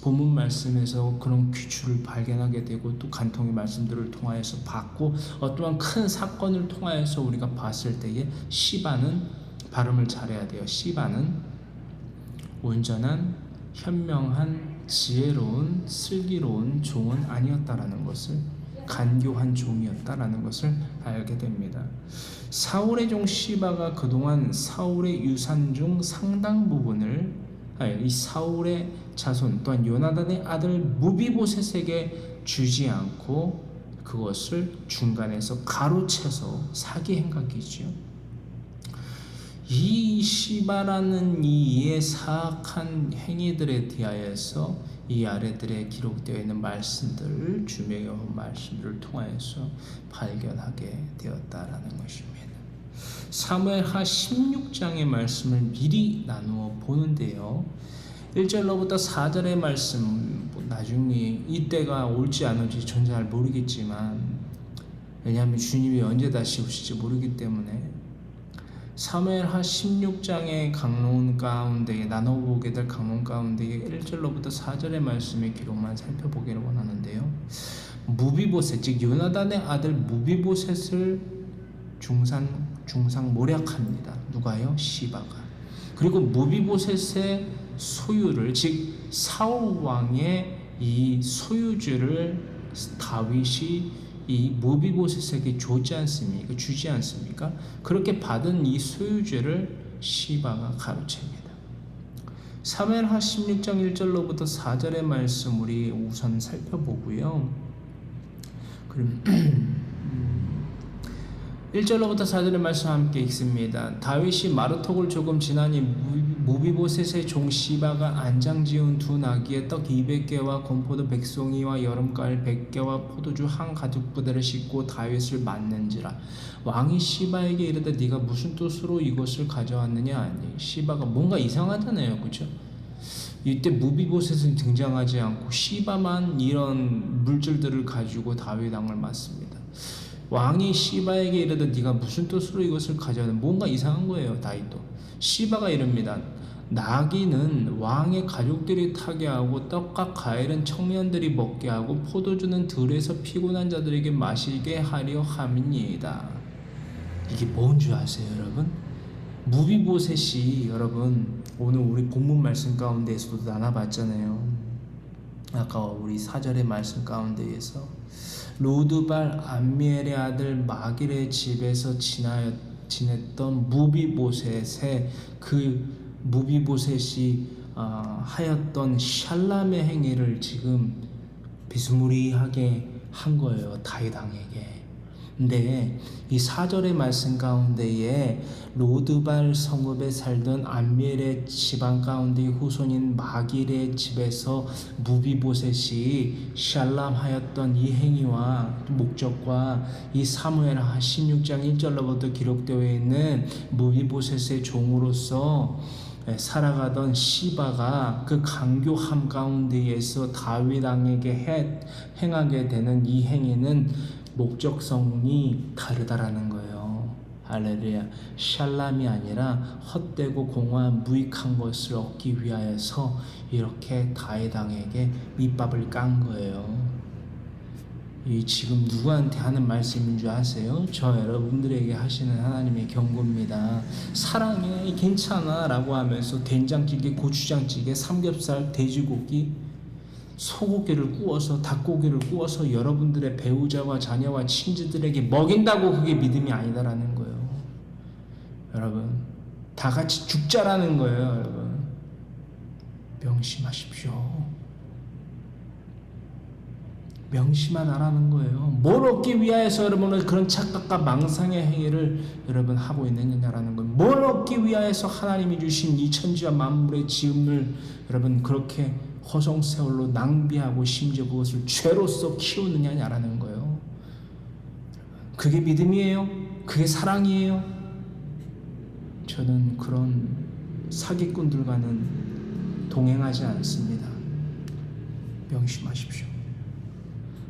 Speaker 1: 본문 말씀에서 그런 귀추를 발견하게 되고 또 간통의 말씀들을 통하여서 봤고 어떠한 큰 사건을 통하여서 우리가 봤을 때에 시바는 발음을 잘해야 돼요. 시바는 온전한 현명한 지혜로운 슬기로운 종은 아니었다라는 것을 간교한 종이었다라는 것을 알게 됩니다. 사울의 종 시바가 그동안 사울의 유산 중 상당 부분을 이 사울의 자손 또한 요나단의 아들 무비보셋에게 주지 않고 그것을 중간에서 가로채서 사기 행각이죠. 이 시바라는 이의 사악한 행위들에 대하여서 이 아래들에 기록되어 있는 말씀들을 주의 여호와 말씀들을 통하여서 발견하게 되었다라는 것입니다. 사무엘하 16장의 말씀을 미리 나누어 보는데요. 1절로부터 4절의 말씀 나중에 이때가 올지 안 올지 전 잘 모르겠지만 왜냐하면 주님이 언제 다시 오실지 모르기 때문에 사무엘하 16장의 강론 가운데 나눠보게 될 강론 가운데 1절로부터 4절의 말씀의 기록만 살펴보기를 원하는데요. 무비보셋 즉 요나단의 아들 무비보셋을 중상 모략합니다. 누가요? 시바가. 그리고 무비보셋의 소유를 즉 사울 왕의 이 소유주를 다윗이 이 무비보셋에게 주지 않습니까? 그렇게 받은 이 소유죄를 시바가 가로챕니다. 사무엘하 16장 1절로부터 4절의 말씀 우리 우선 살펴보고요. 그럼 1절로부터 4절의 말씀 함께 읽습니다. 다윗이 마르톡을 조금 지나니 무비보셋의 종 시바가 안장 지은 두 나귀의 떡 200개와 건포도 100송이와 여름가을 100개와 포도주 한 가죽 부대를 싣고 다윗을 맞는지라. 왕이 시바에게 이르되 네가 무슨 뜻으로 이것을 가져왔느냐 하니 시바가 뭔가 이상하잖아요, 그렇죠? 이때 무비보셋은 등장하지 않고 시바만 이런 물질들을 가지고 다윗 왕을 맞습니다. 왕이 시바에게 이르되 네가 무슨 뜻으로 이것을 가져왔느냐. 뭔가 이상한 거예요. 다윗도 시바가 이릅니다. 나귀는 왕의 가족들이 타게 하고 떡과 과일은 청년들이 먹게 하고 포도주는 들에서 피곤한 자들에게 마시게 하려 함이니이다. 이게 뭔 줄 아세요, 여러분? 무비보셋이 여러분 오늘 우리 본문 말씀 가운데에서도 나눠봤잖아요. 아까 우리 4절의 말씀 가운데에서 로드발 암미엘의 아들 마길의 집에서 지냈던 무비보셋의 그 무비보셋이 하였던 샬람의 행위를 지금 비스무리하게 한 거예요, 다윗 왕에게. 근데 이 4절의 말씀 가운데에 로드발 성읍에 살던 암미엘의 집안 가운데 후손인 마길의 집에서 무비보셋이 샬람하였던 이 행위와 목적과 이 사무엘하 16장 1절로부터 기록되어 있는 무비보셋의 종으로서 살아가던 시바가 그 강교함 가운데에서 다윗 왕에게 행하게 되는 이 행위는 목적성이 다르다라는 거예요. 할렐루야. 샬람이 아니라 헛되고 공허한 무익한 것을 얻기 위하여서 이렇게 다윗 왕에게 밑밥을 깐 거예요. 이 지금 누구한테 하는 말씀인 줄 아세요? 저 여러분들에게 하시는 하나님의 경고입니다. 사랑해, 괜찮아 라고 하면서 된장찌개, 고추장찌개, 삼겹살, 돼지고기, 소고기를 구워서 닭고기를 구워서 여러분들의 배우자와 자녀와 친지들에게 먹인다고 그게 믿음이 아니다라는 거예요. 여러분 다 같이 죽자라는 거예요. 여러분 명심하십시오. 명심하라는 거예요. 뭘 얻기 위하여서 여러분은 그런 착각과 망상의 행위를 여러분 하고 있느냐라는 거예요. 뭘 얻기 위하여서 하나님이 주신 이 천지와 만물의 지음을 여러분 그렇게 허송세월로 낭비하고 심지어 그것을 죄로서 키우느냐라는 거예요. 그게 믿음이에요? 그게 사랑이에요? 저는 그런 사기꾼들과는 동행하지 않습니다. 명심하십시오.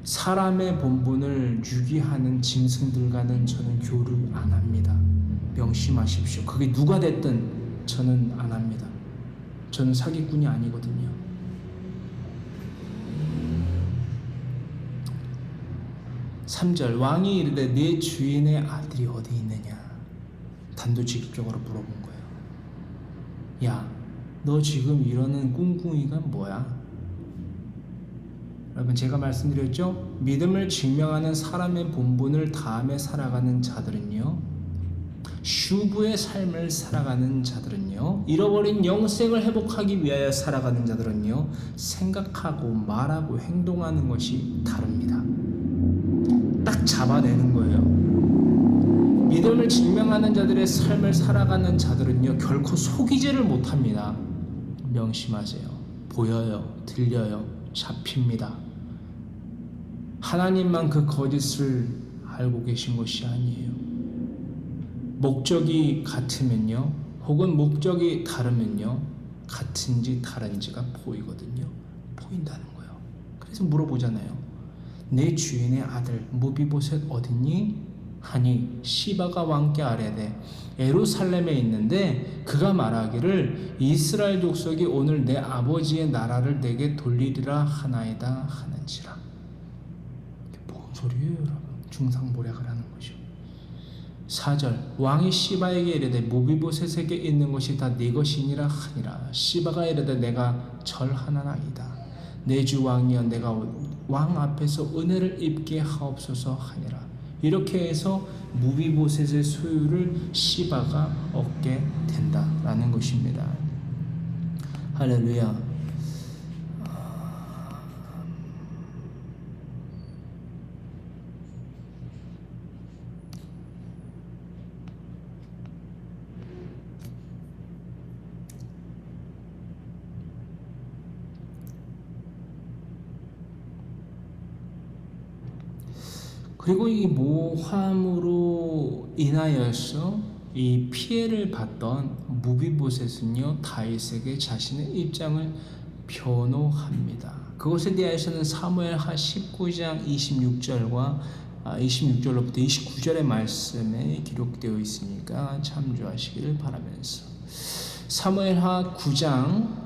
Speaker 1: 사람의 본분을 유기하는 짐승들과는 저는 교류 안 합니다. 명심하십시오. 그게 누가 됐든 저는 안 합니다. 저는 사기꾼이 아니거든요. 3절 왕이 이르되 네 주인의 아들이 어디 있느냐 단도직입적으로 물어본 거예요. 야, 너 지금 이러는 꿍꿍이가 뭐야? 여러분 제가 말씀드렸죠? 믿음을 증명하는 사람의 본분을 다함에 살아가는 자들은요, 슈브의 삶을 살아가는 자들은요, 잃어버린 영생을 회복하기 위하여 살아가는 자들은요, 생각하고 말하고 행동하는 것이 다릅니다. 딱 잡아내는 거예요. 믿음을 증명하는 자들의 삶을 살아가는 자들은요, 결코 속이지를 못합니다. 명심하세요. 보여요, 들려요, 잡힙니다. 하나님만 그 거짓을 알고 계신 것이 아니에요. 목적이 같으면요, 혹은 목적이 다르면요, 같은지 다른지가 보이거든요. 보인다는 거예요. 그래서 물어보잖아요. 내 주인의 아들 무비보셋 어딨니? 하니 시바가 왕께 아뢰되 예루살렘에 있는데 그가 말하기를 이스라엘 족속이 오늘 내 아버지의 나라를 내게 돌리리라 하나이다 하는지라. 이게 뭔 소리예요, 여러분? 중상모략을 하는 거죠. 4절 왕이 시바에게 이르되 무비보셋에게 있는 것이 다 네 것이니라 하니라. 시바가 이르되 내가 절하나이다. 내 주 왕이여 내가 왕 앞에서 은혜를 입게 하옵소서 하니라. 이렇게 해서 무비보셋의 소유를 시바가 얻게 된다라는 것입니다. 할렐루야. 그리고 이 모함으로 인하여서 이 피해를 봤던 무비보셋은요, 다윗에게 자신의 입장을 변호합니다. 그것에 대해서는 사무엘하 19장 26절과 26절로부터 29절의 말씀에 기록되어 있으니까 참조하시기를 바라면서, 사무엘하 9장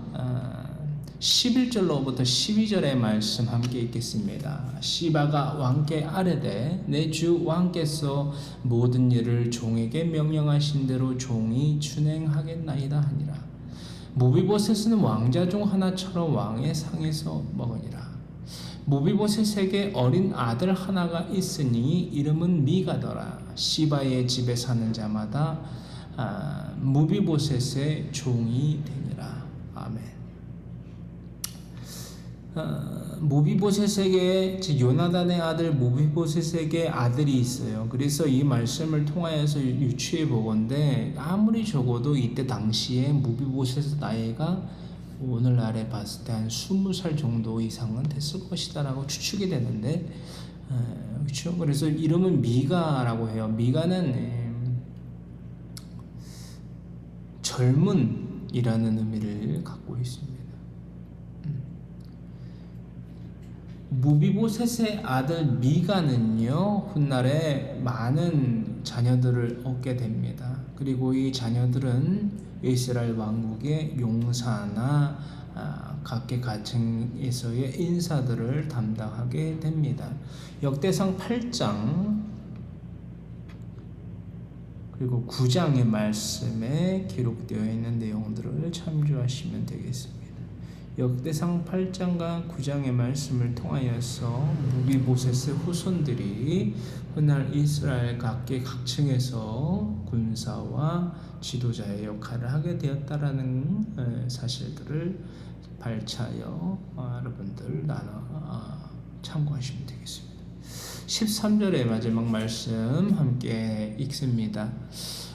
Speaker 1: 11절로부터 12절의 말씀 함께 읽겠습니다. 시바가 왕께 아뢰되 내 주 왕께서 모든 일을 종에게 명령하신 대로 종이 준행하겠나이다 하니라. 무비보셋은 왕자 중 하나처럼 왕의 상에서 먹으니라. 무비보셋에게 어린 아들 하나가 있으니 이름은 미가더라. 시바의 집에 사는 자마다 무비보셋의 종이 되니라. 아멘. 무비보셋에게, 요나단의 아들 무비보셋에게 아들이 있어요. 그래서 이 말씀을 통하여서 유추해 보건대 아무리 적어도 이때 당시에 무비보셋의 나이가 오늘날에 봤을 때 한 20살 정도 이상은 됐을 것이다 라고 추측이 되는데, 그렇죠? 그래서 이름은 미가라고 해요. 미가는 젊은이라는 의미를 갖고 있습니다. 무비보셋의 아들 미가는요, 훗날에 많은 자녀들을 얻게 됩니다. 그리고 이 자녀들은 이스라엘 왕국의 용사나 각계각층에서의 인사들을 담당하게 됩니다. 역대상 8장 그리고 9장의 말씀에 기록되어 있는 내용들을 참조하시면 되겠습니다. 역대상 8장과 9장의 말씀을 통하여서 무비보셋의 후손들이 훗날 이스라엘 각계각층에서 군사와 지도자의 역할을 하게 되었다라는 사실들을 발차여 여러분들 참고하시면 되겠습니다. 13절의 마지막 말씀 함께 읽습니다.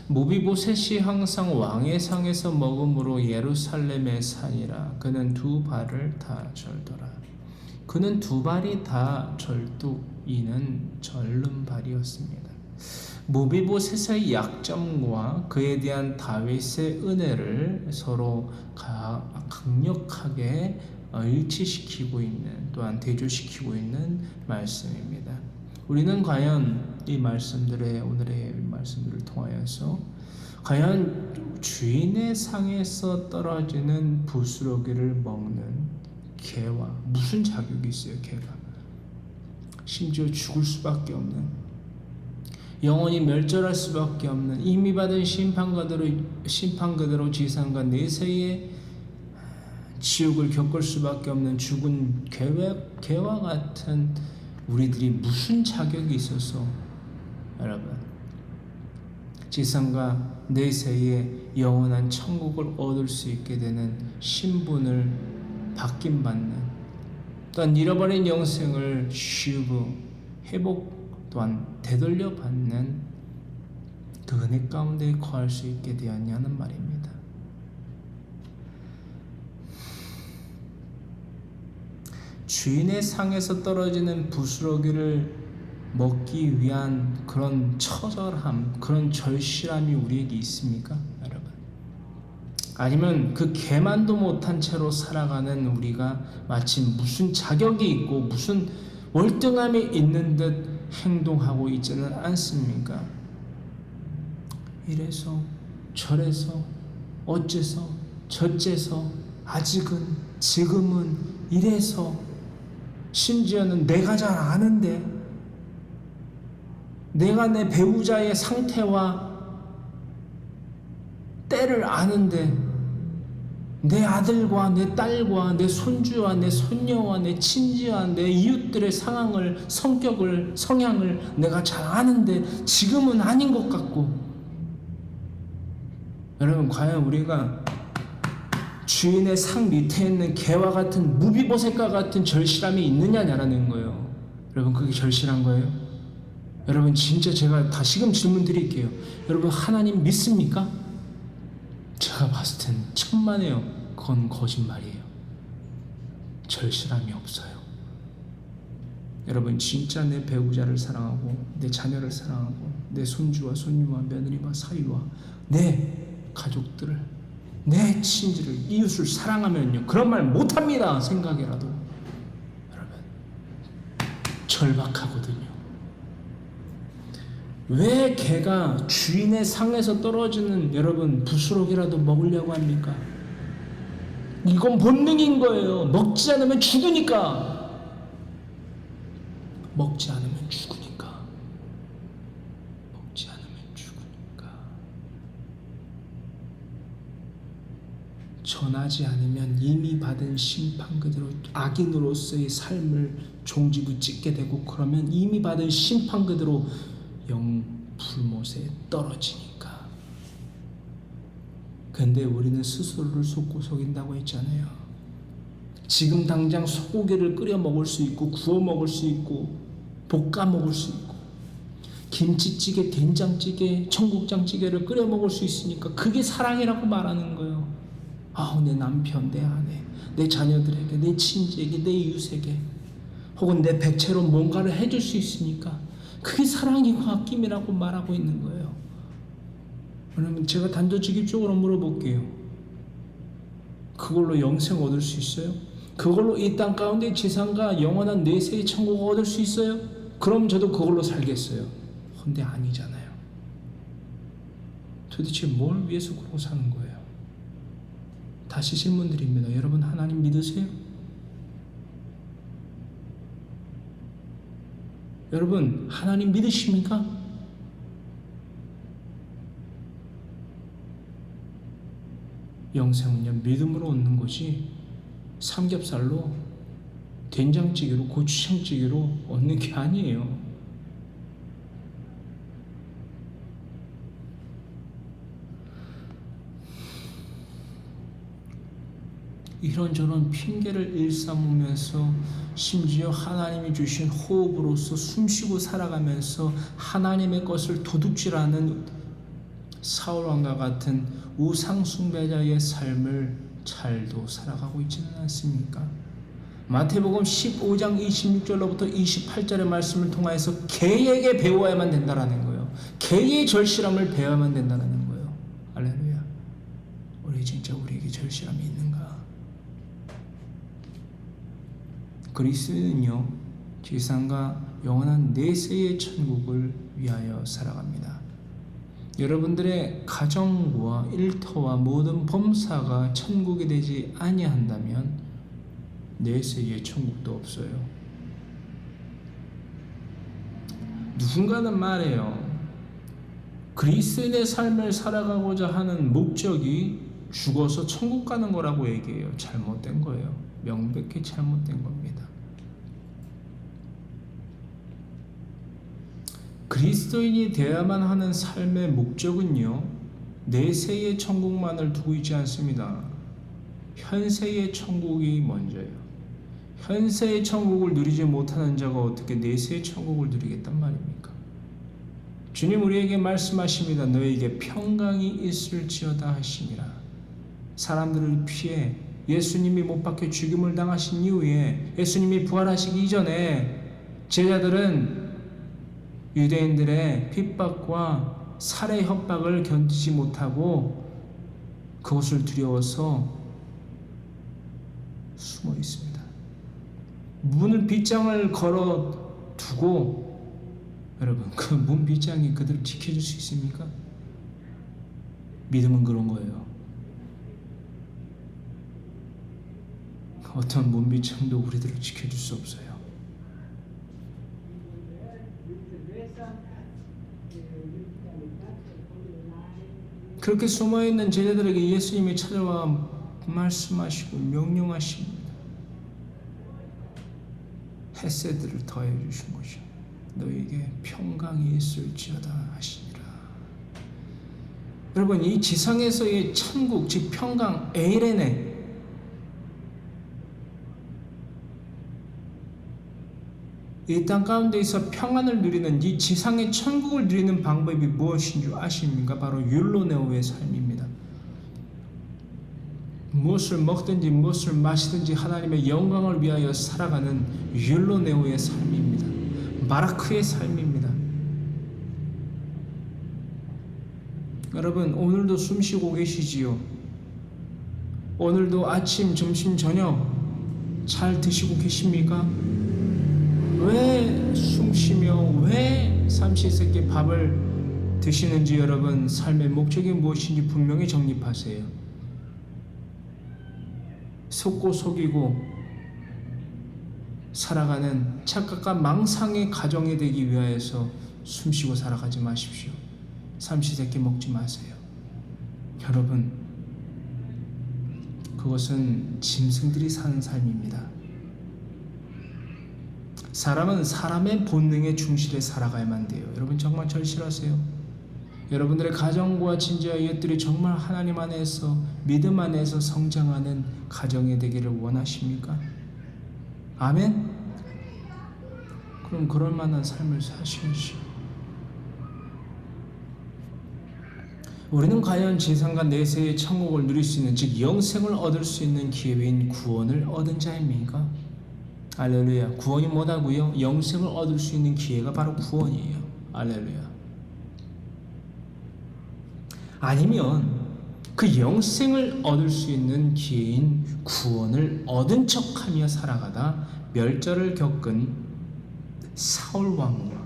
Speaker 1: 무비보셋이 항상 왕의 상에서 먹음으로 예루살렘에 사니라. 그는 두 발을 다 절더라. 그는 두 발이 다 절뚝, 이는 절른 발이었습니다. 무비보셋의 약점과 그에 대한 다윗의 은혜를 서로 강력하게 일치시키고 있는, 또한 대조시키고 있는 말씀입니다. 우리는 과연 이 말씀들의, 오늘의 말씀들을 통하여서 과연 주인의 상에서 떨어지는 부스러기를 먹는 개와 무슨 자격이 있어요? 개가 심지어 죽을 수밖에 없는, 영원히 멸절할 수밖에 없는, 이미 받은 심판 그대로 지상과 내세의 지옥을 겪을 수밖에 없는 죽은 개와 같은 우리들이 무슨 자격이 있어서 여러분 지상과 내세의 영원한 천국을 얻을 수 있게 되는 신분을 받김받는, 또한 잃어버린 영생을 쉬고 회복 또한 되돌려 받는 그 은혜 가운데 거할 수 있게 되었냐는 말입니다. 주인의 상에서 떨어지는 부스러기를 먹기 위한 그런 처절함, 그런 절실함이 우리에게 있습니까, 여러분? 아니면 그 개만도 못한 채로 살아가는 우리가 마치 무슨 자격이 있고 무슨 월등함이 있는 듯 행동하고 있지는 않습니까? 이래서 저래서 어째서 저째서 아직은 지금은 이래서, 심지어는 내가 잘 아는데, 내가 내 배우자의 상태와 때를 아는데, 내 아들과 내 딸과 내 손주와 내 손녀와 내 친지와 내 이웃들의 상황을, 성격을, 성향을 내가 잘 아는데 지금은 아닌 것 같고. 여러분, 과연 우리가 주인의 상 밑에 있는 개와 같은, 무비보셋과 같은 절실함이 있느냐라는 거예요. 여러분, 그게 절실한 거예요? 여러분, 진짜 제가 다시금 질문 드릴게요. 여러분, 하나님 믿습니까? 제가 봤을 땐 천만에요. 그건 거짓말이에요. 절실함이 없어요. 여러분, 진짜 내 배우자를 사랑하고 내 자녀를 사랑하고 내 손주와 손녀와 며느리와 사위와 내 가족들을, 내 친지를, 이웃을 사랑하면요, 그런 말 못합니다. 생각이라도. 여러분, 절박하거든요. 왜 개가 주인의 상에서 떨어지는, 여러분, 부스러기라도 먹으려고 합니까? 이건 본능인 거예요. 먹지 않으면 죽으니까. 먹지 않으면 죽으니까. 먹지 않으면 죽으니까. 전하지 않으면 이미 받은 심판 그대로 악인으로서의 삶을 종지부 찍게 되고, 그러면 이미 받은 심판 그대로 영불못에 떨어지니까. 근데 우리는 스스로를 속고 속인다고 했잖아요. 지금 당장 소고기를 끓여 먹을 수 있고, 구워 먹을 수 있고, 볶아 먹을 수 있고, 김치찌개, 된장찌개, 청국장찌개를 끓여 먹을 수 있으니까 그게 사랑이라고 말하는 거예요. 내 남편, 내 아내, 내 자녀들에게, 내 친지에게, 내 이웃에게, 혹은 내 백채로 뭔가를 해줄 수 있으니까 그게 사랑이고 아낌이라고 말하고 있는 거예요. 그러면 제가 단도직입적으로 물어볼게요. 그걸로 영생 얻을 수 있어요? 그걸로 이 땅 가운데 지상과 영원한 내세의 천국을 얻을 수 있어요? 그럼 저도 그걸로 살겠어요. 근데 아니잖아요. 도대체 뭘 위해서 그러고 사는 거예요? 다시 질문드립니다. 여러분, 하나님 믿으세요? 여러분, 하나님 믿으십니까? 영생은요, 믿음으로 얻는 것이 삼겹살로, 된장찌개로, 고추장찌개로 얻는 게 아니에요. 이런저런 핑계를 일삼으면서 심지어 하나님이 주신 호흡으로서 숨쉬고 살아가면서 하나님의 것을 도둑질하는 사울왕과 같은 우상숭배자의 삶을 잘도 살아가고 있지는 않습니까? 마태복음 15장 26절로부터 28절의 말씀을 통하여서 개에게 배워야만 된다라는 거예요. 개의 절실함을 배워야만 된다는 거예요. 할렐루야. 우리 진짜 우리에게 절실함이 있는가? 그리스도는요, 지상과 영원한 내세의 천국을 위하여 살아갑니다. 여러분들의 가정과 일터와 모든 범사가 천국이 되지 아니한다면 내세의 천국도 없어요. 누군가는 말해요. 그리스도인의 삶을 살아가고자 하는 목적이 죽어서 천국 가는 거라고 얘기해요. 잘못된 거예요. 명백히 잘못된 겁니다. 그리스도인이 되어야만 하는 삶의 목적은요, 내세의 천국만을 두고 있지 않습니다. 현세의 천국이 먼저예요. 현세의 천국을 누리지 못하는 자가 어떻게 내세의 천국을 누리겠단 말입니까? 주님 우리에게 말씀하십니다. 너에게 평강이 있을지어다 하시니라. 사람들을 피해 예수님이 못 박혀 죽임을 당하신 이후에, 예수님이 부활하시기 이전에 제자들은 유대인들의 핍박과 살해 협박을 견디지 못하고 그것을 두려워서 숨어 있습니다. 문을 빗장을 걸어 두고, 여러분, 그 문 빗장이 그들을 지켜줄 수 있습니까? 믿음은 그런 거예요. 어떤 문 빗장도 우리들을 지켜줄 수 없어요. 그렇게 숨어있는 제자들에게 예수님이 찾아와 말씀하시고 명령하십니다. 헤세드를 더해 주신 것이요, 너에게 평강이 있을지어다 하시니라. 여러분, 이 지상에서의 천국, 즉 평강, 에이레네, 이 땅 가운데에서 평안을 누리는, 이 지상의 천국을 누리는 방법이 무엇인 줄 아십니까? 바로 율로네오의 삶입니다. 무엇을 먹든지 무엇을 마시든지 하나님의 영광을 위하여 살아가는 율로네오의 삶입니다. 바라크의 삶입니다. 여러분, 오늘도 숨쉬고 계시지요? 오늘도 아침, 점심, 저녁 잘 드시고 계십니까? 왜 숨쉬며 왜 삼시세끼 밥을 드시는지 여러분 삶의 목적이 무엇인지 분명히 정립하세요. 속고 속이고 살아가는 착각과 망상의 가정이 되기 위하여서 숨쉬고 살아가지 마십시오. 삼시세끼 먹지 마세요. 여러분, 그것은 짐승들이 사는 삶입니다. 사람은 사람의 본능에 충실해 살아가야만 돼요. 여러분 정말 절실하세요? 여러분들의 가정과 진지와 이웃들이 정말 하나님 안에서, 믿음 안에서 성장하는 가정이 되기를 원하십니까? 아멘? 그럼 그럴 만한 삶을 사셔야죠. 우리는 과연 지상과 내세의 천국을 누릴 수 있는, 즉 영생을 얻을 수 있는 기회인 구원을 얻은 자입니까? 할렐루야. 구원이 뭐다고요? 영생을 얻을 수 있는 기회가 바로 구원이에요. 할렐루야. 아니면 그 영생을 얻을 수 있는 기회인 구원을 얻은 척하며 살아가다 멸절을 겪은 사울왕과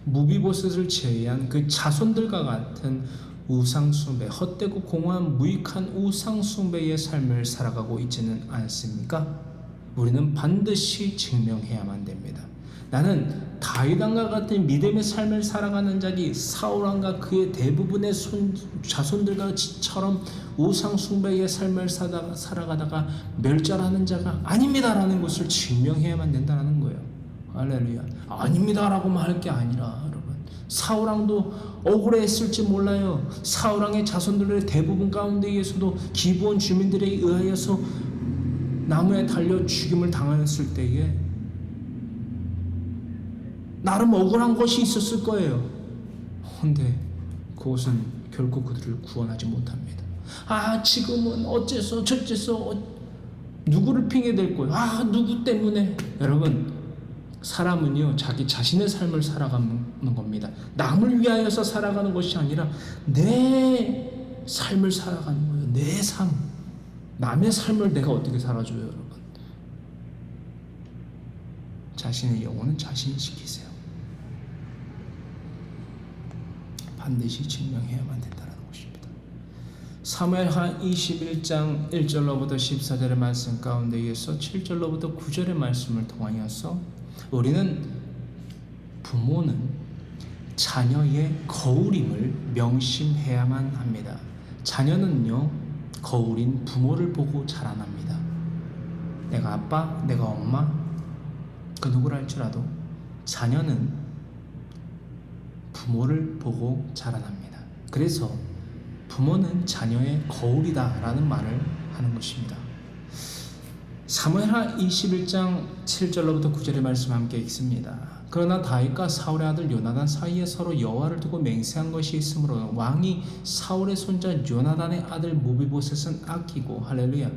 Speaker 1: 무비보셋을 제외한 그 자손들과 같은 우상숭배, 헛되고 공허한 무익한 우상숭배의 삶을 살아가고 있지는 않습니까? 우리는 반드시 증명해야만 됩니다. 나는 다윗왕과 같은 믿음의 삶을 살아가는 자기, 사울왕과 그의 대부분의 자손들과처럼 우상숭배의 삶을 살아가다가 멸절하는 자가 아닙니다라는 것을 증명해야만 된다는 거예요. 할렐루야. 아닙니다라고만 할 게 아니라 여러분, 사울왕도 억울했을지 몰라요. 사울왕의 자손들의 대부분 가운데에서도 기브온 주민들에 의하여서 나무에 달려 죽임을 당하였을 때에 나름 억울한 것이 있었을 거예요. 그런데 그것은 결코 그들을 구원하지 못합니다. 지금은 어째서 저째서 누구를 핑계댈 거예요. 누구 때문에. 여러분, 사람은요 자기 자신의 삶을 살아가는 겁니다. 남을 위하여서 살아가는 것이 아니라 내 삶을 살아가는 거예요. 내 삶. 남의 삶을 내가 어떻게 살아줘요, 여러분. 자신의 영혼은 자신이 지키세요. 반드시 증명해야만 된다는 것입니다. 사무엘하 21장 1절로부터 14절의 말씀 가운데에서 7절로부터 9절의 말씀을 통하여서 우리는 부모는 자녀의 거울임을 명심해야만 합니다. 자녀는요 거울인 부모를 보고 자라납니다. 내가 아빠, 내가 엄마, 그 누구라 할지라도 자녀는 부모를 보고 자라납니다. 그래서 부모는 자녀의 거울이다 라는 말을 하는 것입니다. 사무엘하 21장 7절로부터 9절의 말씀 함께 읽습니다. 그러나 다윗과 사울의 아들 요나단 사이에 서로 여호와를 두고 맹세한 것이 있으므로 왕이 사울의 손자 요나단의 아들 무비보셋은 아끼고, 할렐루야,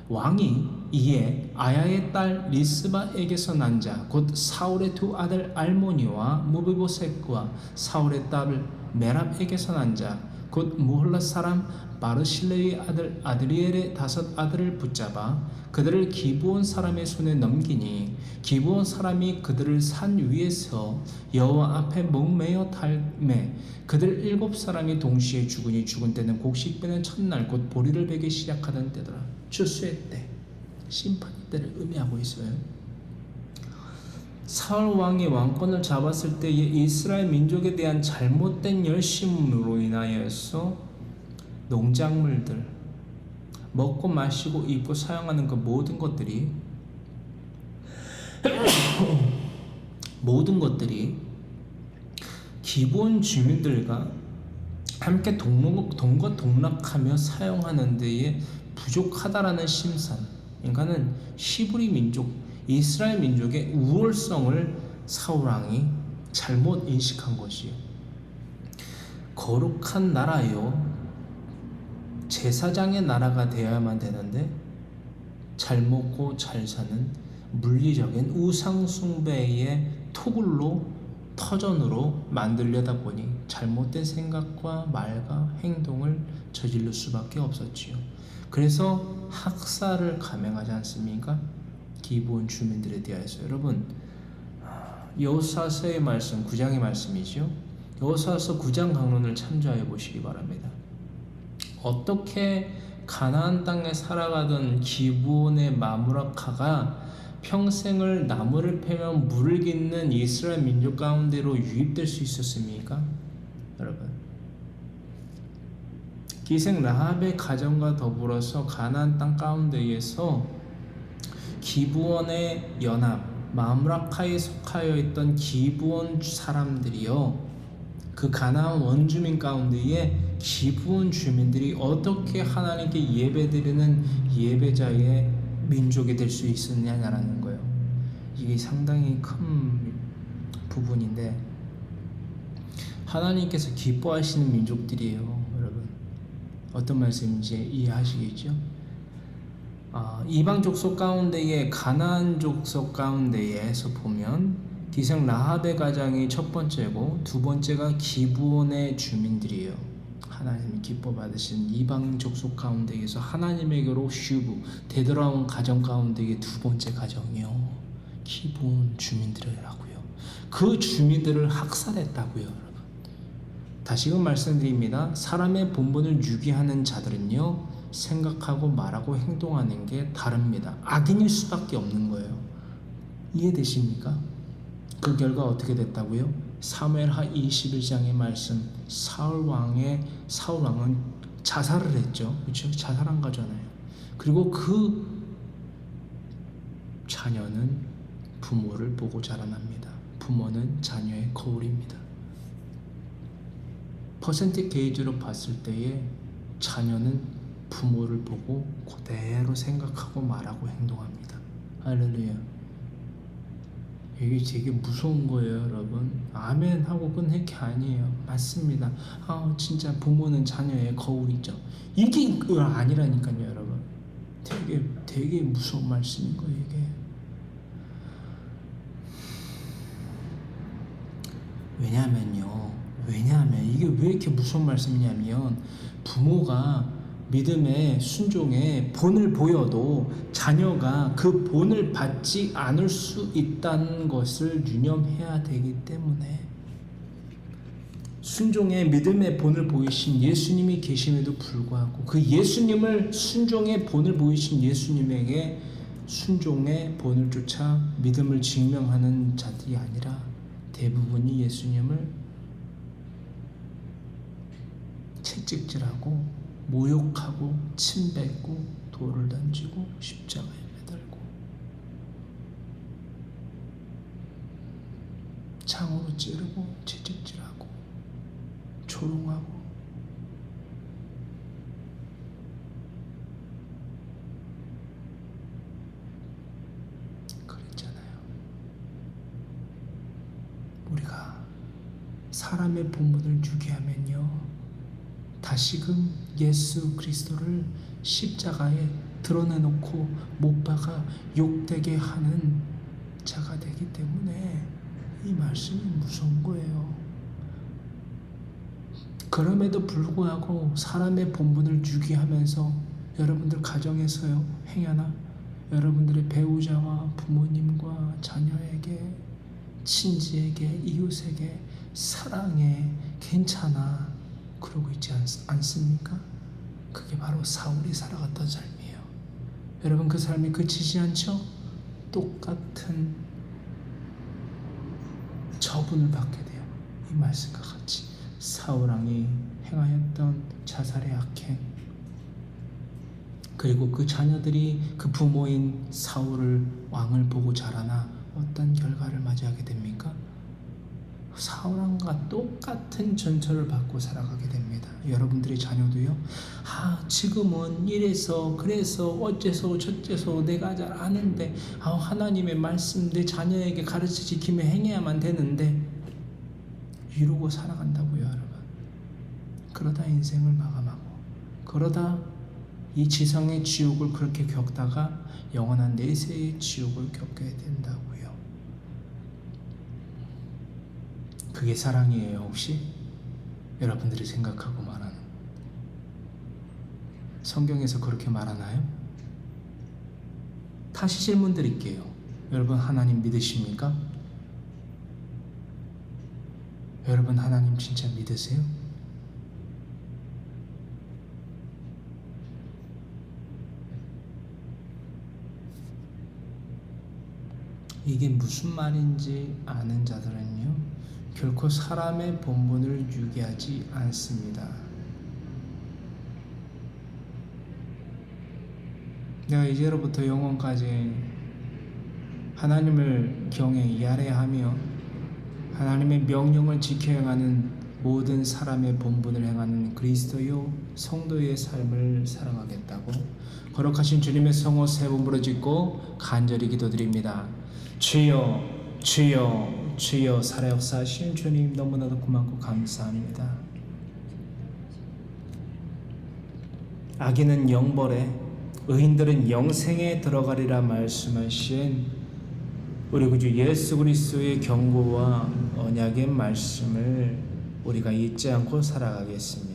Speaker 1: 왕이 이에 아야의 딸 리스바에게서 난 자 곧 사울의 두 아들 알모니와 무비보셋과 사울의 딸 메랍에게서 난 자 곧 무홀라 사람 바르실레의 아들 아드리엘의 5 아들을 붙잡아 그들을 기브온 사람의 손에 넘기니 기브온 사람이 그들을 산 위에서 여호와 앞에 목매어 달매 그들 7 사람이 동시에 죽으니 죽은 때는 곡식 빼는 첫날 곧 보리를 베기 시작하던 때더라. 추수의 때, 심판의 때를 의미하고 있어요. 사울 왕이 왕권을 잡았을 때에 이스라엘 민족에 대한 잘못된 열심으로 인하여서 농작물들, 먹고 마시고 입고 사용하는 그 모든 것들이 기본 주민들과 함께 동거동락하며 사용하는 데에 부족하다라는 심산, 그러니까는 히브리 민족, 이스라엘 민족의 우월성을 사울왕이 잘못 인식한 것이요. 거룩한 나라요, 제사장의 나라가 되어야만 되는데 잘 먹고 잘 사는 물리적인 우상숭배의 토굴로, 터전으로 만들려다 보니 잘못된 생각과 말과 행동을 저지를 수밖에 없었지요. 그래서 학살을 감행하지 않습니까? 기브온 주민들에 대해서. 여러분, 여호수아서의 말씀 9장의 말씀이죠. 여호수아서 9장 강론을 참조해 보시기 바랍니다. 어떻게 가나안 땅에 살아가던 기브온의 마므라카가 평생을 나무를 패며 물을 깃는 이스라엘 민족 가운데로 유입될 수 있었습니까? 여러분, 기생 라합의 가정과 더불어서 가나안 땅 가운데에서 기브온의 연합 마므라카에 속하여 있던 기브온 사람들이요, 그 가나안 원주민 가운데에 기브온 주민들이 어떻게 하나님께 예배드리는 예배자의 민족이 될 수 있었냐라는 거예요. 이게 상당히 큰 부분인데, 하나님께서 기뻐하시는 민족들이에요. 여러분, 어떤 말씀인지 이해하시겠죠? 이방 족속 가운데에, 가나안 족속 가운데에서 보면 기생 라합의 가정이 첫 번째고, 두 번째가 기브온의 주민들이에요. 하나님이 기뻐 받으신 이방 족속 가운데에서 하나님에게로 슈브 되돌아온 가정 가운데의 두 번째 가정이요, 기브온 주민들이라고요. 그 주민들을 학살했다고요. 여러분, 다시금 말씀드립니다. 사람의 본분을 유기하는 자들은요, 생각하고 말하고 행동하는 게 다릅니다. 악인일 수밖에 없는 거예요. 이해되십니까? 그 결과 어떻게 됐다고요? 사무엘하 21장의 말씀, 사울 왕은 자살을 했죠. 그렇죠? 자살한 거잖아요. 그리고 그 자녀는 부모를 보고 자라납니다. 부모는 자녀의 거울입니다. 퍼센트 게이지로 봤을 때에 자녀는 부모를 보고 그대로 생각하고 말하고 행동합니다. 할렐루야. 이게 되게 무서운 거예요, 여러분. 아멘 하고 끝낼 게 아니에요. 맞습니다. 진짜 부모는 자녀의 거울이죠. 이게 아니라니까요, 여러분. 되게 무서운 말씀인 거예요, 이게. 왜냐하면 이게 왜 이렇게 무서운 말씀이냐면, 부모가 믿음의 순종의 본을 보여도 자녀가 그 본을 받지 않을 수 있다는 것을 유념해야 되기 때문에, 순종의 믿음의 본을 보이신 예수님이 계심에도 불구하고 그 예수님을 순종의 본을 보이신 예수님에게 순종의 본을 쫓아 믿음을 증명하는 자들이 아니라 대부분이 예수님을 채찍질하고 모욕하고 침뱉고 돌을 던지고 십자가에 매달고 창으로 찌르고 채찍질하고 조롱하고 그랬잖아요. 우리가 사람의 본분을 주게 하면요, 다시금 예수 그리스도를 십자가에 드러내놓고 못 박아 욕되게 하는 자가 되기 때문에 이 말씀이 무서운 거예요. 그럼에도 불구하고 사람의 본분을 유기하면서 여러분들 가정에서요, 행여나 여러분들의 배우자와 부모님과 자녀에게, 친지에게, 이웃에게 사랑해, 괜찮아, 그러고 있지 않습니까? 그게 바로 사울이 살아갔던 삶이에요. 여러분, 그 삶이 그치지 않죠? 똑같은 처분을 받게 돼요. 이 말씀과 같이 사울 왕이 행하였던 자살의 악행, 그리고 그 자녀들이 그 부모인 사울을 왕을 보고 자라나 어떤 결과를 맞이하게 됩니까? 사울 왕과 똑같은 전철을 받고 살아가게 됩니다. 여러분들의 자녀도요, 지금은 이래서 그래서 어째서 저째서 내가 잘 아는데 하나님의 말씀 내 자녀에게 가르쳐 지키며 행해야만 되는데 이러고 살아간다고요, 여러분. 그러다 인생을 마감하고, 그러다 이 지상의 지옥을 그렇게 겪다가 영원한 내세의 지옥을 겪게 된다고요. 그게 사랑이에요, 혹시? 여러분들이 생각하고 말하는, 성경에서 그렇게 말하나요? 다시 질문 드릴게요. 여러분, 하나님 믿으십니까? 여러분, 하나님 진짜 믿으세요? 이게 무슨 말인지 아는 자들은요, 결코 사람의 본분을 유기하지 않습니다. 내가 이제로부터 영원까지 하나님을 경외 야래하며 하나님의 명령을 지켜 행하는 모든 사람의 본분을 행하는 그리스도요 성도의 삶을 살아가겠다고 거룩하신 주님의 성호 세 번 부르짖고 간절히 기도드립니다. 주여, 주여, 주여. 살아 역사하신 주님, 너무나도 고맙고 감사합니다. 악인은 영벌에, 의인들은 영생에 들어가리라 말씀하신 우리 구주 예수 그리스도의 경고와 언약의 말씀을 우리가 잊지 않고 살아가겠습니다.